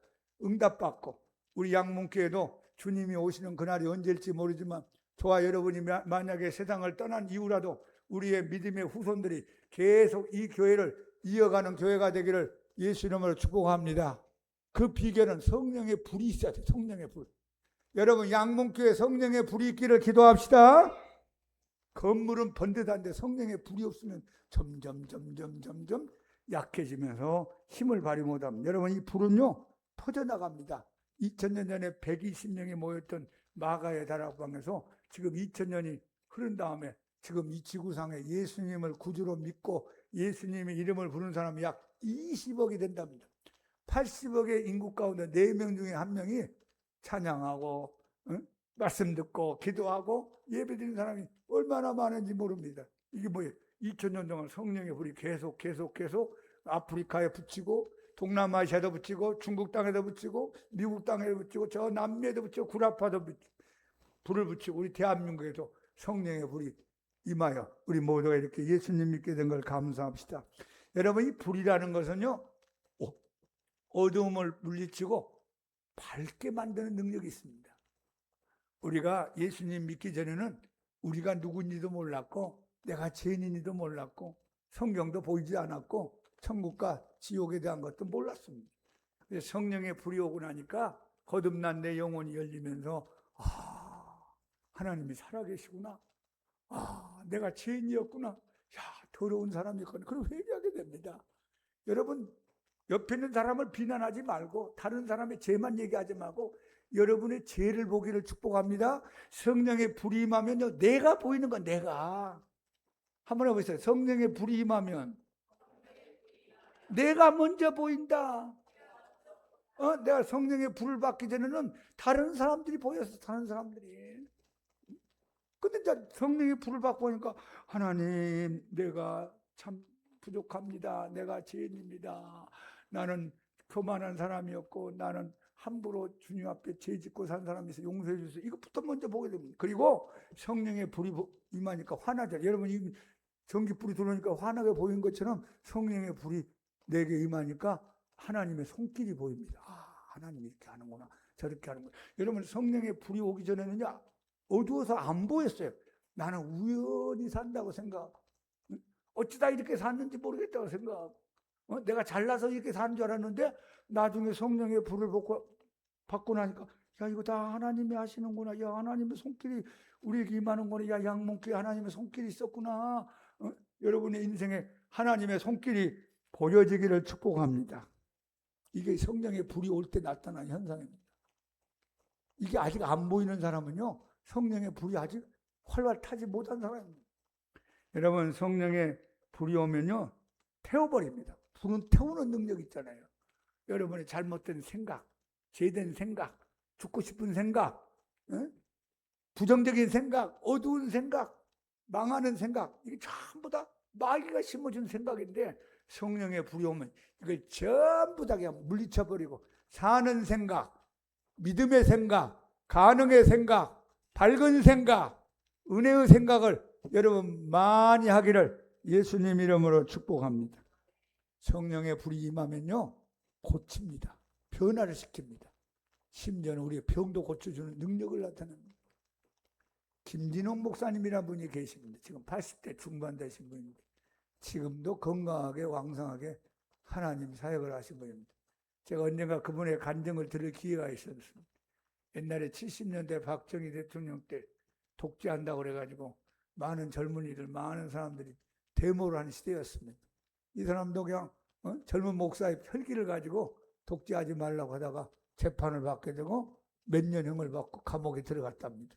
응답 받고. 우리 양문교회도 주님이 오시는 그날이 언제일지 모르지만 저와 여러분이 만약에 세상을 떠난 이후라도 우리의 믿음의 후손들이 계속 이 교회를 이어가는 교회가 되기를 예수 이름으로 축복합니다. 그 비결은 성령의 불이 있어야 돼요. 성령의 불. 여러분, 양문교회 성령의 불이 있기를 기도합시다. 건물은 번듯한데 성령의 불이 없으면 점점 약해지면서 힘을 발휘 못합니다. 여러분, 이 불은요 퍼져나갑니다. 2000년 전에 120명이 모였던 마가의 다락방에서 지금 2000년이 흐른 다음에 지금 이 지구상에 예수님을 구주로 믿고 예수님의 이름을 부르는 사람이 약 20억이 된답니다. 80억의 인구 가운데 4명 중에 1명이 찬양하고 말씀 듣고 기도하고 예배드리는 사람이 얼마나 많은지 모릅니다. 이게 뭐예요? 2000년 동안 성령의 불이 계속 아프리카에 붙이고 동남아시아도 붙이고 중국 땅에도 붙이고 미국 땅에도 붙이고 저 남미에도 붙이고 구라파도 붙이고 불을 붙이고 우리 대한민국에도 성령의 불이 임하여 우리 모두가 이렇게 예수님 믿게 된 걸 감사합시다. 여러분, 이 불이라는 것은요 어두움을 물리치고 밝게 만드는 능력이 있습니다. 우리가 예수님 믿기 전에는 우리가 누군지도 몰랐고 내가 죄인인지도 몰랐고 성경도 보이지 않았고 천국과 지옥에 대한 것도 몰랐습니다. 성령의 불이 오고 나니까 거듭난 내 영혼이 열리면서 하나님이 살아계시구나. 내가 죄인이었구나. 야, 더러운 사람이었구나. 그럼 회개하게 됩니다. 여러분, 옆에 있는 사람을 비난하지 말고 다른 사람의 죄만 얘기하지 말고 여러분의 죄를 보기를 축복합니다. 성령의 불이 임하면요 내가 보이는 건 내가 한번 해보세요. 성령의 불이 임하면 내가 먼저 보인다. 내가 성령의 불을 받기 전에는 다른 사람들이 보였어. 다른 사람들이. 근데 이제 성령의 불을 받고 오니까 하나님, 내가 참 부족합니다. 내가 죄인입니다. 나는 교만한 사람이었고 나는 함부로 주님 앞에 죄 짓고 산 사람이서 용서해 주세요. 이것부터 먼저 보게 됩니다. 그리고 성령의 불이 임하니까 화나죠. 여러분, 이 전기불이 들어오니까 화나게 보인 것처럼 성령의 불이 내게 임하니까 하나님의 손길이 보입니다. 하나님이 이렇게 하는구나, 저렇게 하는구나. 여러분, 성령의 불이 오기 전에는요 어두워서 안 보였어요. 나는 우연히 산다고 생각하고 어찌다 이렇게 샀는지 모르겠다고 생각하고 내가 잘나서 이렇게 사는 줄 알았는데 나중에 성령의 불을 받고 나니까 야, 이거 다 하나님이 하시는구나. 야, 하나님의 손길이 우리에게 임하는구나. 야, 양문교회 하나님의 손길이 있었구나. 여러분의 인생에 하나님의 손길이 보여지기를 축복합니다. 이게 성령의 불이 올 때 나타나는 현상입니다. 이게 아직 안 보이는 사람은요 성령의 불이 아직 활활 타지 못한 사람입니다. 여러분, 성령의 불이 오면요 태워버립니다. 불은 태우는 능력이 있잖아요. 여러분의 잘못된 생각, 죄된 생각, 죽고 싶은 생각, 부정적인 생각, 어두운 생각, 망하는 생각, 이게 전부 다 마귀가 심어준 생각인데 성령의 불이 오면 이걸 전부 다 그냥 물리쳐버리고 사는 생각, 믿음의 생각, 가능의 생각, 밝은 생각, 은혜의 생각을 여러분 많이 하기를 예수님 이름으로 축복합니다. 성령의 불이 임하면요, 고칩니다. 변화를 시킵니다. 심지어는 우리의 병도 고쳐주는 능력을 나타냅니다. 김진홍 목사님이라는 분이 계십니다. 지금 80대 중반 되신 분인데 지금도 건강하게 왕성하게 하나님 사역을 하신 분입니다. 제가 언젠가 그분의 간증을 들을 기회가 있었습니다. 옛날에 70년대 박정희 대통령 때 독재한다고 그래가지고 많은 젊은이들, 많은 사람들이 데모를 하는 시대였습니다. 이 사람도 그냥 젊은 목사의 혈기를 가지고 독재하지 말라고 하다가 재판을 받게 되고 몇 년형을 받고 감옥에 들어갔답니다.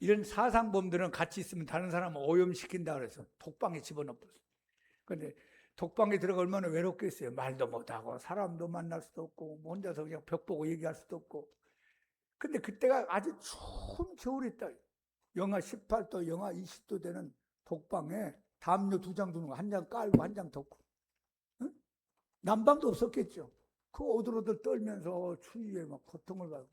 이런 사상범들은 같이 있으면 다른 사람을 오염시킨다 그래서 독방에 집어넣었어요. 그런데 독방에 들어가 얼마나 외롭겠어요. 말도 못하고 사람도 만날 수도 없고 혼자서 그냥 벽 보고 얘기할 수도 없고. 근데 그때가 아주 추운 겨울이었다. 영하 18도, 영하 20도 되는 독방에 담요 2장 두는 거 한 장 깔고 한 장 덮고. 응? 난방도 없었겠죠. 그 오들오들 떨면서 추위에 막 고통을 받고.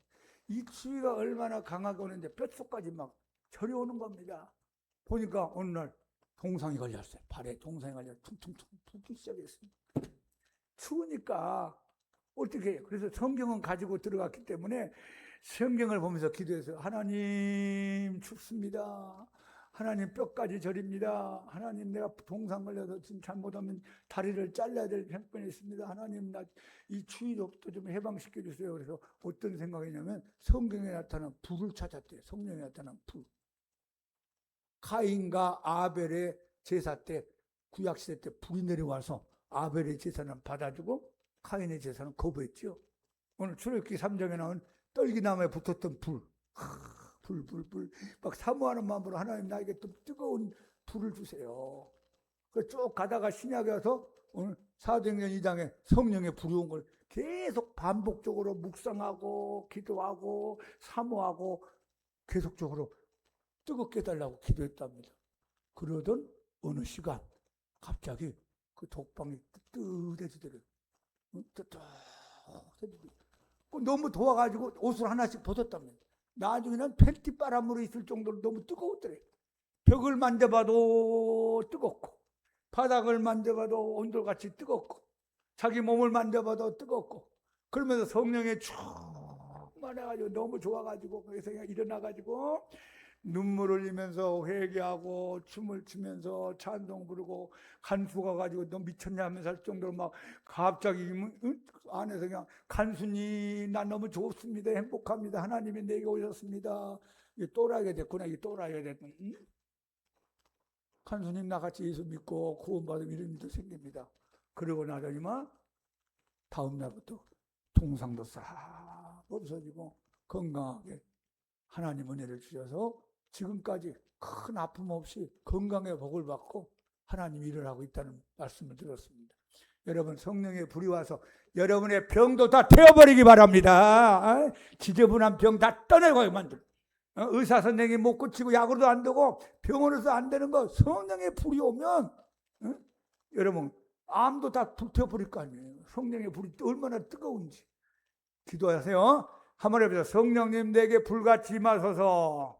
이 추위가 얼마나 강하게 오는데 뼛속까지 막 저려오는 겁니다. 보니까 어느 날 동상이 걸렸어요. 발에 동상이 걸려 퉁퉁퉁 붓기 시작했습니다. 추우니까 어떻게 해요? 그래서 성경은 가지고 들어갔기 때문에 성경을 보면서 기도해서 하나님 춥습니다. 하나님 뼈까지 저립니다. 하나님 내가 동상 걸려서 지금 잘못하면 다리를 잘라야 될 형편이 있습니다. 하나님 나 이 추위로부터 좀 해방시켜 주세요. 그래서 어떤 생각이냐면 성경에 나타난 불을 찾았대요. 성경에 나타난 불. 카인과 아벨의 제사 때 구약시대 때 불이 내려와서 아벨의 제사는 받아주고 카인의 제사는 거부했죠. 오늘 출애굽기 3장에 나온 떨기나무에 붙었던 불. 불. 막 사모하는 마음으로 하나님 나에게 좀 뜨거운 불을 주세요. 쭉 가다가 신약에 와서 오늘 사도행전 2장에 성령의 불이 온 걸 계속 반복적으로 묵상하고 기도하고 사모하고 계속적으로 뜨겁게 해달라고 기도했답니다. 그러던 어느 시간 갑자기 그 독방이 뜨뜻해지더래요. 너무 더워가지고 옷을 하나씩 벗었답니다. 나중에는 팬티 바람으로 있을 정도로 너무 뜨거웠더래. 벽을 만져봐도 뜨겁고 바닥을 만져봐도 온돌같이 뜨겁고 자기 몸을 만져봐도 뜨겁고 그러면서 성령에 충만해가지고 너무 좋아가지고 그래서 그냥 일어나가지고 눈물 흘리면서 회개하고 춤을 추면서 찬송 부르고 간수가 가지고 너 미쳤냐 하면서 할 정도로 막 갑자기 안에서 그냥 간수님 나 너무 좋습니다. 행복합니다. 하나님이 내게 오셨습니다. 이게 또라이가 됐구나. 이게 또라이가 됐구나. 응? 간수님 나같이 예수 믿고 구원받으면 이런 일도 생깁니다. 그러고 나더니만 다음 날부터 동상도 싹 없어지고 건강하게 하나님 은혜를 주셔서 지금까지 큰 아픔 없이 건강의 복을 받고 하나님 일을 하고 있다는 말씀을 들었습니다. 여러분 성령의 불이 와서 여러분의 병도 다 태워버리기 바랍니다. 지저분한 병 다 떠내고 만들. 의사 선생님이 못 고치고 약으로도 안 되고 병원에서 안 되는 거 성령의 불이 오면 여러분 암도 다 불태워버릴 거 아니에요. 성령의 불이 얼마나 뜨거운지 기도하세요. 한번 해보세요. 성령님 내게 불같이 임하소서.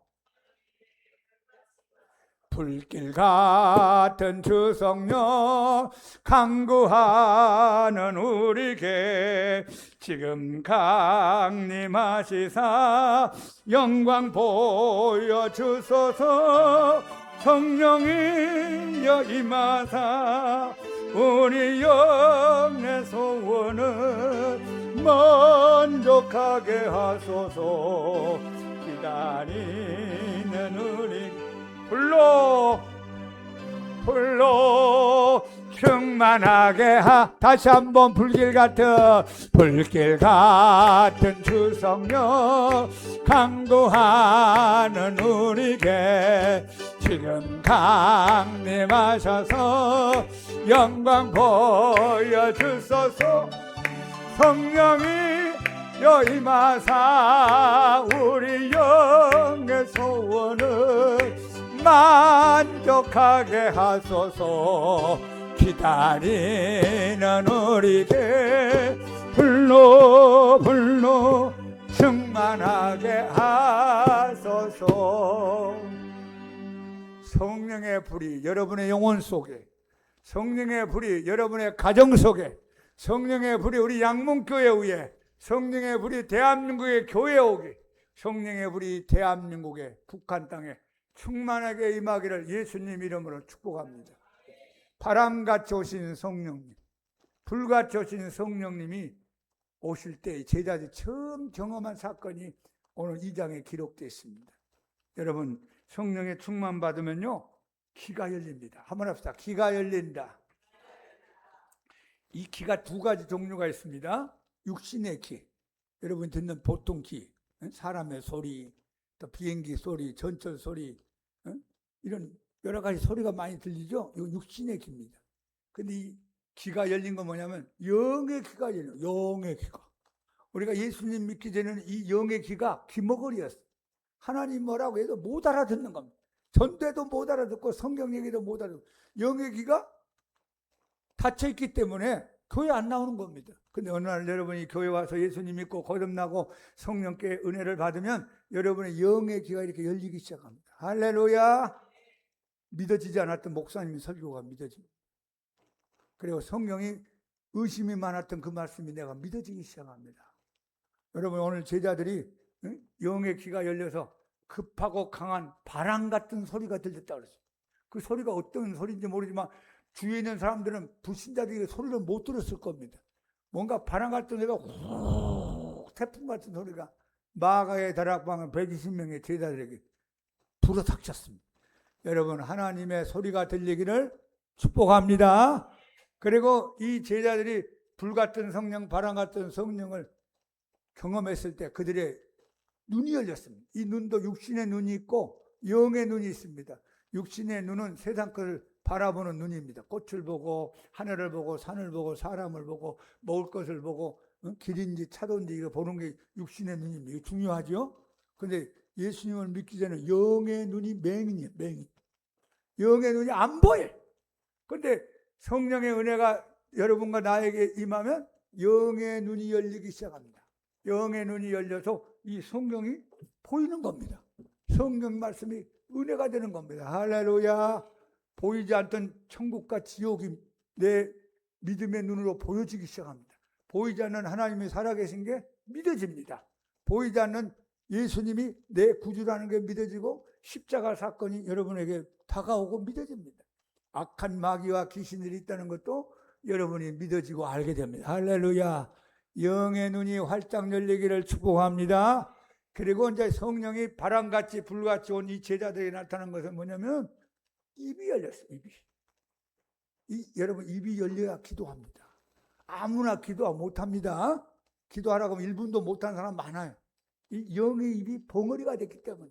불길 같은 주 성령 강구하는 우리에게 지금 강림하시사 영광 보여주소서. 성령이여 임하사 우리 영의 소원을 만족하게 하소서. 기다리는 우리 불로 충만하게 다시 한번 불길 같은 주 성령 강구하는 우리에게 지금 강림하셔서 영광 보여주소서. 성령이 임하사 우리 영의 소원을 만족하게 하소서. 기다리는 우리에게 불로 충만하게 하소서. 성령의 불이 여러분의 영혼 속에, 성령의 불이 여러분의 가정 속에, 성령의 불이 우리 양문교회 위에, 성령의 불이 대한민국의 교회에 오게, 성령의 불이 대한민국의 북한 땅에 충만하게 임하기를 예수님 이름으로 축복합니다. 바람같이 오신 성령님, 불같이 오신 성령님이 오실 때 제자들이 처음 경험한 사건이 오늘 2장에 기록되어 있습니다. 여러분, 성령의 충만 받으면요, 귀가 열립니다. 한번 합시다. 귀가 열린다. 이 귀가 두 가지 종류가 있습니다. 육신의 귀, 여러분이 듣는 보통 귀, 사람의 소리, 또 비행기 소리, 전철 소리, 이런 여러 가지 소리가 많이 들리죠? 이거 육신의 귀입니다. 근데 이 귀가 열린 건 뭐냐면 영의 귀가 열려요. 영의 귀가. 우리가 예수님 믿기 전에는 이 영의 귀가 귀머거리였어요. 하나님 뭐라고 해도 못 알아듣는 겁니다. 전도도 못 알아듣고 성경 얘기도 못 알아듣고 영의 귀가 닫혀있기 때문에 교회 안 나오는 겁니다. 근데 어느 날 여러분이 교회 와서 예수님 믿고 거듭나고 성령께 은혜를 받으면 여러분의 영의 귀가 이렇게 열리기 시작합니다. 할렐루야. 믿어지지 않았던 목사님 설교가 믿어집니다. 그리고 성령이 의심이 많았던 그 말씀이 내가 믿어지기 시작합니다. 여러분, 오늘 제자들이 영의 귀가 열려서 급하고 강한 바람 같은 소리가 들렸다고 그랬어요. 그 소리가 어떤 소리인지 모르지만 주위에 있는 사람들은 불신자들이 소리를 못 들었을 겁니다. 뭔가 바람 같은 소리가 훅, 태풍 같은 소리가 마가의 다락방은 120명의 제자들에게 불어닥쳤습니다. 여러분, 하나님의 소리가 들리기를 축복합니다. 그리고 이 제자들이 불같은 성령, 바람 같은 성령을 경험했을 때 그들의 눈이 열렸습니다. 이 눈도 육신의 눈이 있고 영의 눈이 있습니다. 육신의 눈은 세상 것을 바라보는 눈입니다. 꽃을 보고 하늘을 보고 산을 보고 사람을 보고 먹을 것을 보고 길인지 차도인지 이거 보는 게 육신의 눈입니다. 이거 중요하죠? 근데 예수님을 믿기 전에 영의 눈이 맹인이에요. 맹인. 영의 눈이 안 보여요. 근데 성령의 은혜가 여러분과 나에게 임하면 영의 눈이 열리기 시작합니다. 영의 눈이 열려서 이 성경이 보이는 겁니다. 성경 말씀이 은혜가 되는 겁니다. 할렐루야. 보이지 않던 천국과 지옥이 내 믿음의 눈으로 보여지기 시작합니다. 보이지 않는 하나님이 살아계신 게 믿어집니다. 보이지 않는 예수님이 내 구주라는 게 믿어지고 십자가 사건이 여러분에게 다가오고 믿어집니다. 악한 마귀와 귀신들이 있다는 것도 여러분이 믿어지고 알게 됩니다. 할렐루야. 영의 눈이 활짝 열리기를 축복합니다. 그리고 이제 성령이 바람같이 불같이 온 이 제자들에게 나타난 것은 뭐냐면 입이 열렸어요. 여러분, 입이 열려야 기도합니다. 아무나 기도 못합니다. 기도하라고 하면 1분도 못하는 사람 많아요. 이 영의 입이 벙어리가 됐기 때문에.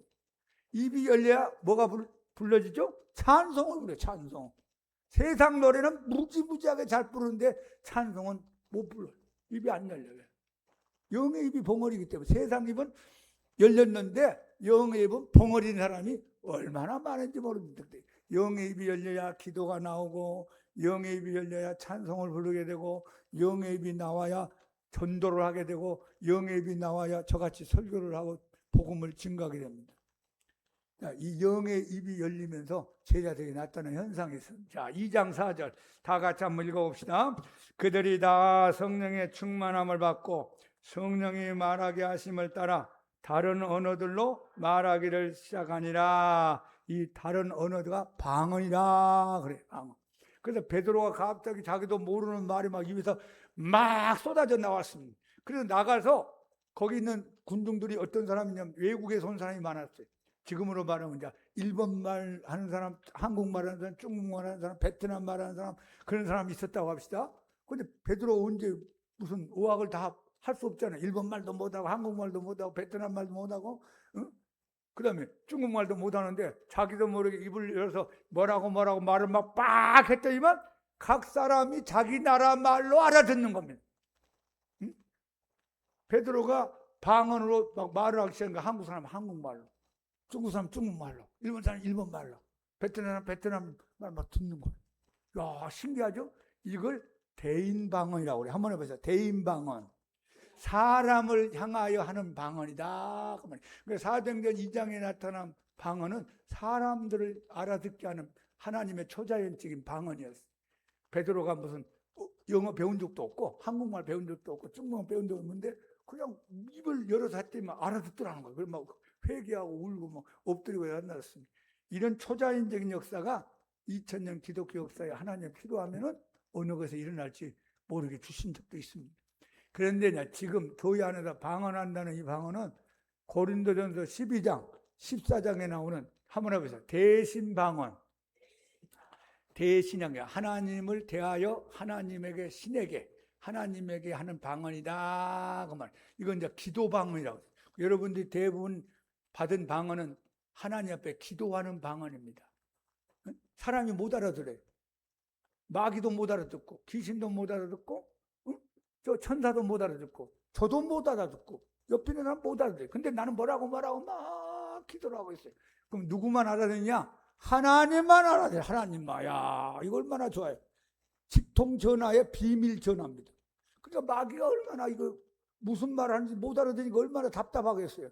입이 열려야 뭐가 불러지죠? 찬송을 부려요. 찬송. 세상 노래는 무지무지하게 잘 부르는데 찬송은 못 불러요. 입이 안 열려요. 영의 입이 벙어리이기 때문에. 세상 입은 열렸는데 영의 입은 벙어리인 사람이 얼마나 많은지 모릅니다. 영의 입이 열려야 기도가 나오고 영의 입이 열려야 찬송을 부르게 되고 영의 입이 나와야 전도를 하게 되고 영의 입이 나와야 저같이 설교를 하고 복음을 증거하게 됩니다. 이 영의 입이 열리면서 제자들이 나타나는 현상이 있습니다. 자, 2장 4절 다 같이 한번 읽어봅시다. 그들이 다 성령의 충만함을 받고 성령이 말하게 하심을 따라 다른 언어들로 말하기를 시작하니라. 이 다른 언어가 방언이라 그래. 방언. 그래서 베드로가 갑자기 자기도 모르는 말이 막 입에서 막 쏟아져 나왔습니다. 그래서 나가서 거기 있는 군중들이 어떤 사람이냐면 외국에서 온 사람이 많았어요. 지금으로 말하면 이제 일본말 하는 사람, 한국말 하는 사람, 중국말 하는 사람, 베트남말 하는 사람, 그런 사람이 있었다고 합시다. 근데 베드로 언제 무슨 의학을 다 할 수 없잖아요. 일본말도 못하고 한국말도 못하고 베트남말도 못하고 그 다음에 중국말도 못하는데 자기도 모르게 입을 열어서 뭐라고 말을 막 빡 했더니만 각 사람이 자기 나라 말로 알아듣는 겁니다. 베드로가 방언으로 막 말을 하기 시작하니까 한국 사람 한국말로, 중국 사람 중국말로, 일본 사람 일본말로, 베트남 말 막 듣는 거예요. 야, 신기하죠? 이걸 대인방언이라고 그래. 한번 해보세요. 대인방언. 사람을 향하여 하는 방언이다. 그 사도행전 2장에 나타난 방언은 사람들을 알아듣게 하는 하나님의 초자연적인 방언이었어요. 베드로가 무슨 영어 배운 적도 없고 한국말 배운 적도 없고 중국말 배운 적도 없는데 그냥 입을 열어서 했더니 알아듣더라는 거예요. 그래서 막 회개하고 울고 막 엎드리고 일어났습니다. 이런 초자연적인 역사가 2000년 기독교 역사에 하나님 필요하면은 어느 곳에서 일어날지 모르게 주신 적도 있습니다. 그런데 지금 교회 안에서 방언한다는 이 방언은 고린도전서 12장, 14장에 나오는 한번 해보세요. 대신방언. 대신한 게 하나님을 대하여 하나님에게 신에게 하나님에게 하는 방언이다. 그 말. 이건 이제 기도 방언이라고. 여러분들이 대부분 받은 방언은 하나님 앞에 기도하는 방언입니다. 사람이 못 알아들어요. 마귀도 못 알아듣고 귀신도 못 알아듣고 저 천사도 못 알아듣고 저도 못 알아듣고 옆에 있는 사람 못 알아들어요. 근데 나는 뭐라고 말하고 막 기도를 하고 있어요. 그럼 누구만 알아듣냐? 하나님만 알아들어요. 하나님만. 야, 이거 얼마나 좋아요. 직통 전화의 비밀 전화입니다. 그러니까 마귀가 얼마나 이거 무슨 말 하는지 못 알아듣으니까 얼마나 답답하겠어요.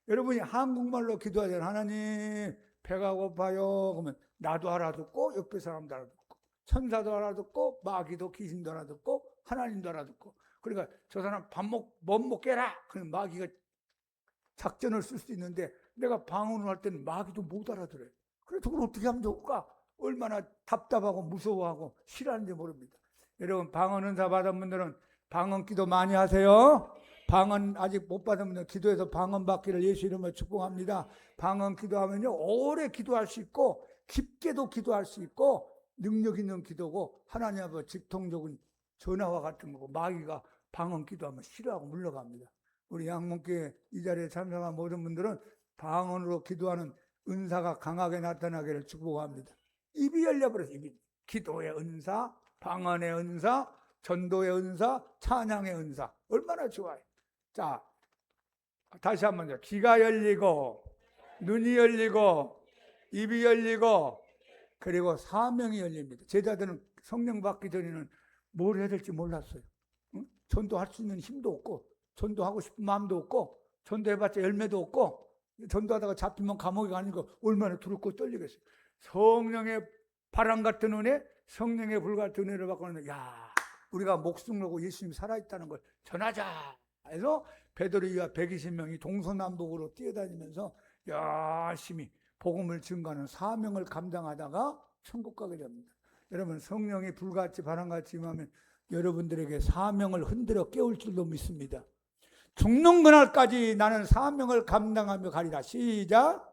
여러분이 한국말로 기도하잖아요. 하나님 배가 고파요. 그러면 나도 알아듣고 옆에 사람도 알아듣고 천사도 알아듣고 마귀도 귀신도 알아듣고 하나님도 알아듣고 그러니까 저 사람 못 먹게라. 그럼 마귀가 작전을 쓸 수 있는데 내가 방언을 할 때는 마귀도 못 알아들어요. 그래서 그걸 어떻게 하면 좋을까? 얼마나 답답하고 무서워하고 싫어하는지 모릅니다. 여러분 방언 은사 받은 분들은 방언 기도 많이 하세요. 방언 아직 못 받은 분들 기도해서 방언 받기를 예수 이름으로 축복합니다. 방언 기도하면요 오래 기도할 수 있고 깊게도 기도할 수 있고 능력 있는 기도고 하나님 앞에 직통적인 전화와 같은 거고 마귀가 방언 기도하면 싫어하고 물러갑니다. 우리 양문교회 이 자리에 참석한 모든 분들은 방언으로 기도하는 은사가 강하게 나타나기를 축복합니다. 입이 열려버려서 입이 기도의 은사, 방언의 은사, 전도의 은사, 찬양의 은사 얼마나 좋아요. 자, 다시 한번 귀가 열리고 눈이 열리고 입이 열리고 그리고 사명이 열립니다. 제자들은 성령 받기 전에는 뭘 해야 될지 몰랐어요. 응? 전도할 수 있는 힘도 없고 전도하고 싶은 마음도 없고 전도해봤자 열매도 없고 전도하다가 잡히면 감옥에 가는 거 얼마나 두렵고 떨리겠어요. 성령의 바람 같은 은혜, 성령의 불 같은 은혜를 받고 있는데 야, 우리가 목숨 걸고 예수님이 살아있다는 걸 전하자 해서 베드로와 120명이 동서남북으로 뛰어다니면서 열심히 복음을 증거하는 사명을 감당하다가 천국 가게 됩니다. 여러분 성령이 불같이 바람같이 임하면 여러분들에게 사명을 흔들어 깨울 줄도 믿습니다. 죽는 그날까지 나는 사명을 감당하며 가리라. 시작.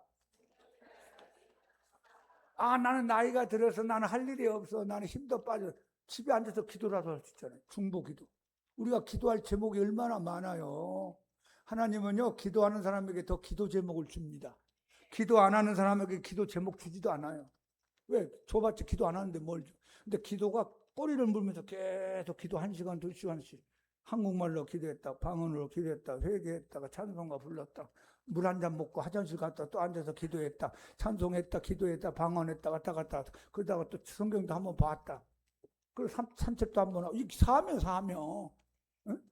나는 나이가 들어서 나는 할 일이 없어. 나는 힘도 빠져. 집에 앉아서 기도라도 할 수 있잖아요. 중보기도. 우리가 기도할 제목이 얼마나 많아요. 하나님은요 기도하는 사람에게 더 기도 제목을 줍니다. 기도 안 하는 사람에게 기도 제목 주지도 않아요. 왜? 줘봤자 기도 안 하는데 뭘 줘. 근데 기도가 꼬리를 물면서 계속 기도 1시간 2시간씩 한국말로 기도했다, 방언으로 기도했다, 회개했다가 찬송가 불렀다, 물 한 잔 먹고 화장실 갔다 또 앉아서 기도했다, 찬송했다, 기도했다, 방언했다, 왔다 갔다 그러다가 또 성경도 한번 봤다. 그리고 산책도 한번 하고. 이 사명. 응?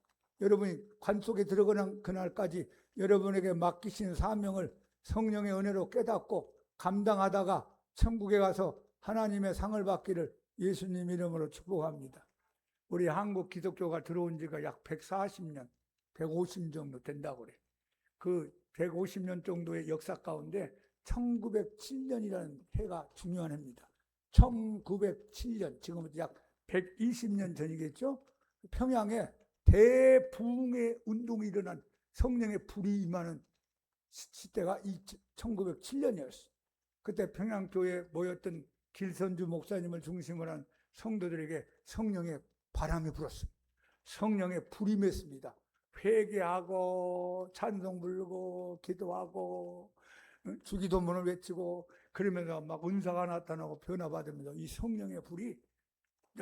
여러분이 관 속에 들어가는 그날까지 여러분에게 맡기신 사명을 성령의 은혜로 깨닫고 감당하다가 천국에 가서 하나님의 상을 받기를 예수님 이름으로 축복합니다. 우리 한국 기독교가 들어온 지가 약 140년, 150년 정도 된다고 그래요. 그 150년 정도의 역사 가운데 1907년이라는 해가 중요한 해입니다. 1907년, 지금은 약 120년 전이겠죠? 평양에 대부흥의 운동이 일어난 성령의 불이 임하는 시대가 1907년이었어요. 그때 평양교회에 모였던 길선주 목사님을 중심으로 한 성도들에게 성령의 바람이 불었습니다. 성령의 불이 맺습니다. 회개하고 찬송 부르고 기도하고 주기도문을 외치고 그러면서 막 은사가 나타나고 변화받으면서 이 성령의 불이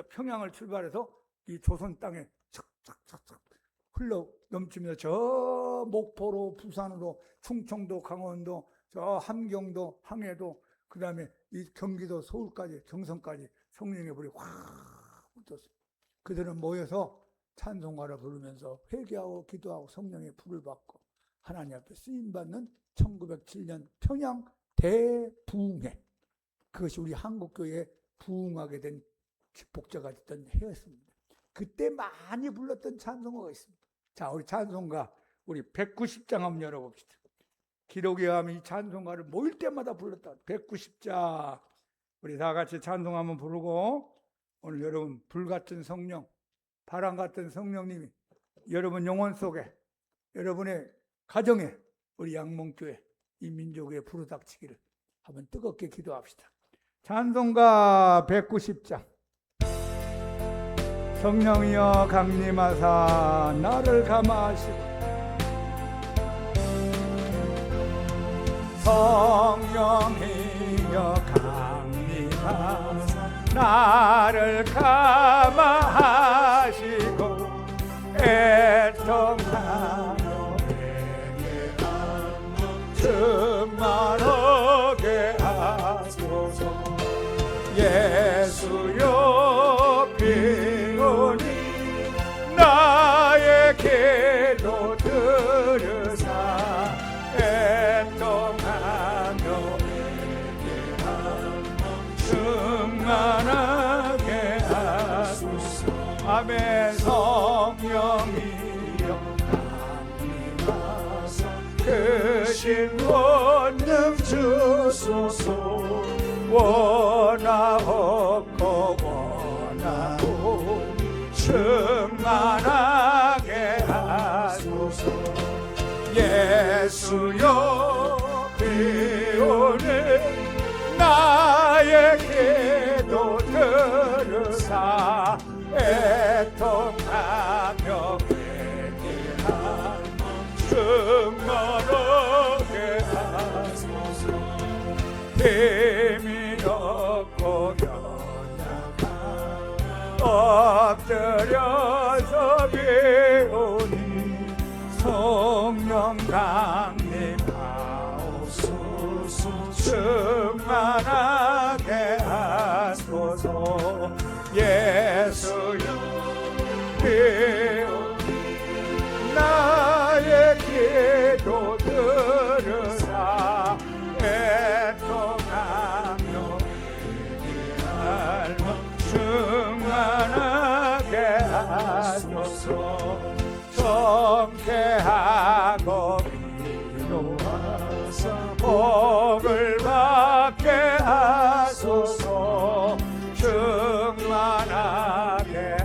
평양을 출발해서 이 조선 땅에 착착착착 흘러 넘치면서 저 목포로 부산으로 충청도 강원도 저 함경도 항해도 그 다음에 이 경기도 서울까지 경성까지 성령의 불이 확 붙었어요. 그들은 모여서 찬송가를 부르면서 회개하고 기도하고 성령의 불을 받고 하나님 앞에 쓰임받는 1907년 평양 대부흥회, 그것이 우리 한국교회에 부흥하게 된 축복자가 됐던 해였습니다. 그때 많이 불렀던 찬송가가 있습니다. 자, 우리 찬송가 우리 190장 한번 열어봅시다. 기록에 하면 이 찬송가를 모일 때마다 불렀다. 190장 우리 다 같이 찬송 한번 부르고, 오늘 여러분 불같은 성령, 바람 같은 성령님이 여러분 영혼 속에, 여러분의 가정에, 우리 양몽교회 이 민족에 불어닥치기를 한번 뜨겁게 기도합시다. 찬송가 190장. 성령이여 강림하사 나를 감화하시고, 성령이여 강림하사 나를 감화하시고, 애통하며 회개하며 충만하게 하소서. 예수여 비오니 나의 기도 들으사, 애통하며 회개하며 충만하게 하소서. 아멘. 성령이여 강림하사 크신 권능 주소서. 원하옵고 원하오니 충만하게 하소서. 예수여 비오는 나의 기도 들으사, 애통하며 회개하며 충만하게 하소서. 힘이 없고 연약한 엎드려서 비오니, 성령 강림하옵소서. 충만하게 하소서. 예수여 비오니 나의 기도 들으사, 애통하며 회개하며 충만하게 하소서. 정케하고 위로하사 복을 받게 하소서. 충만하게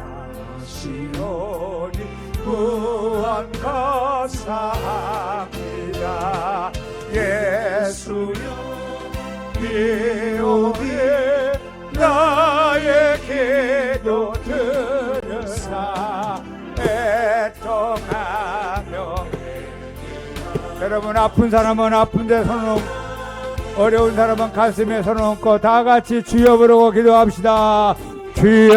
하시오니 구원 감사합니다. 예수여 비오니 나의 기도 들으사, 애통하며. 여러분 아픈 사람은 아픈 데 손을 얹고, 어려운 사람은 가슴에 손을 얹고 다 같이 주여 부르고 기도합시다. 주여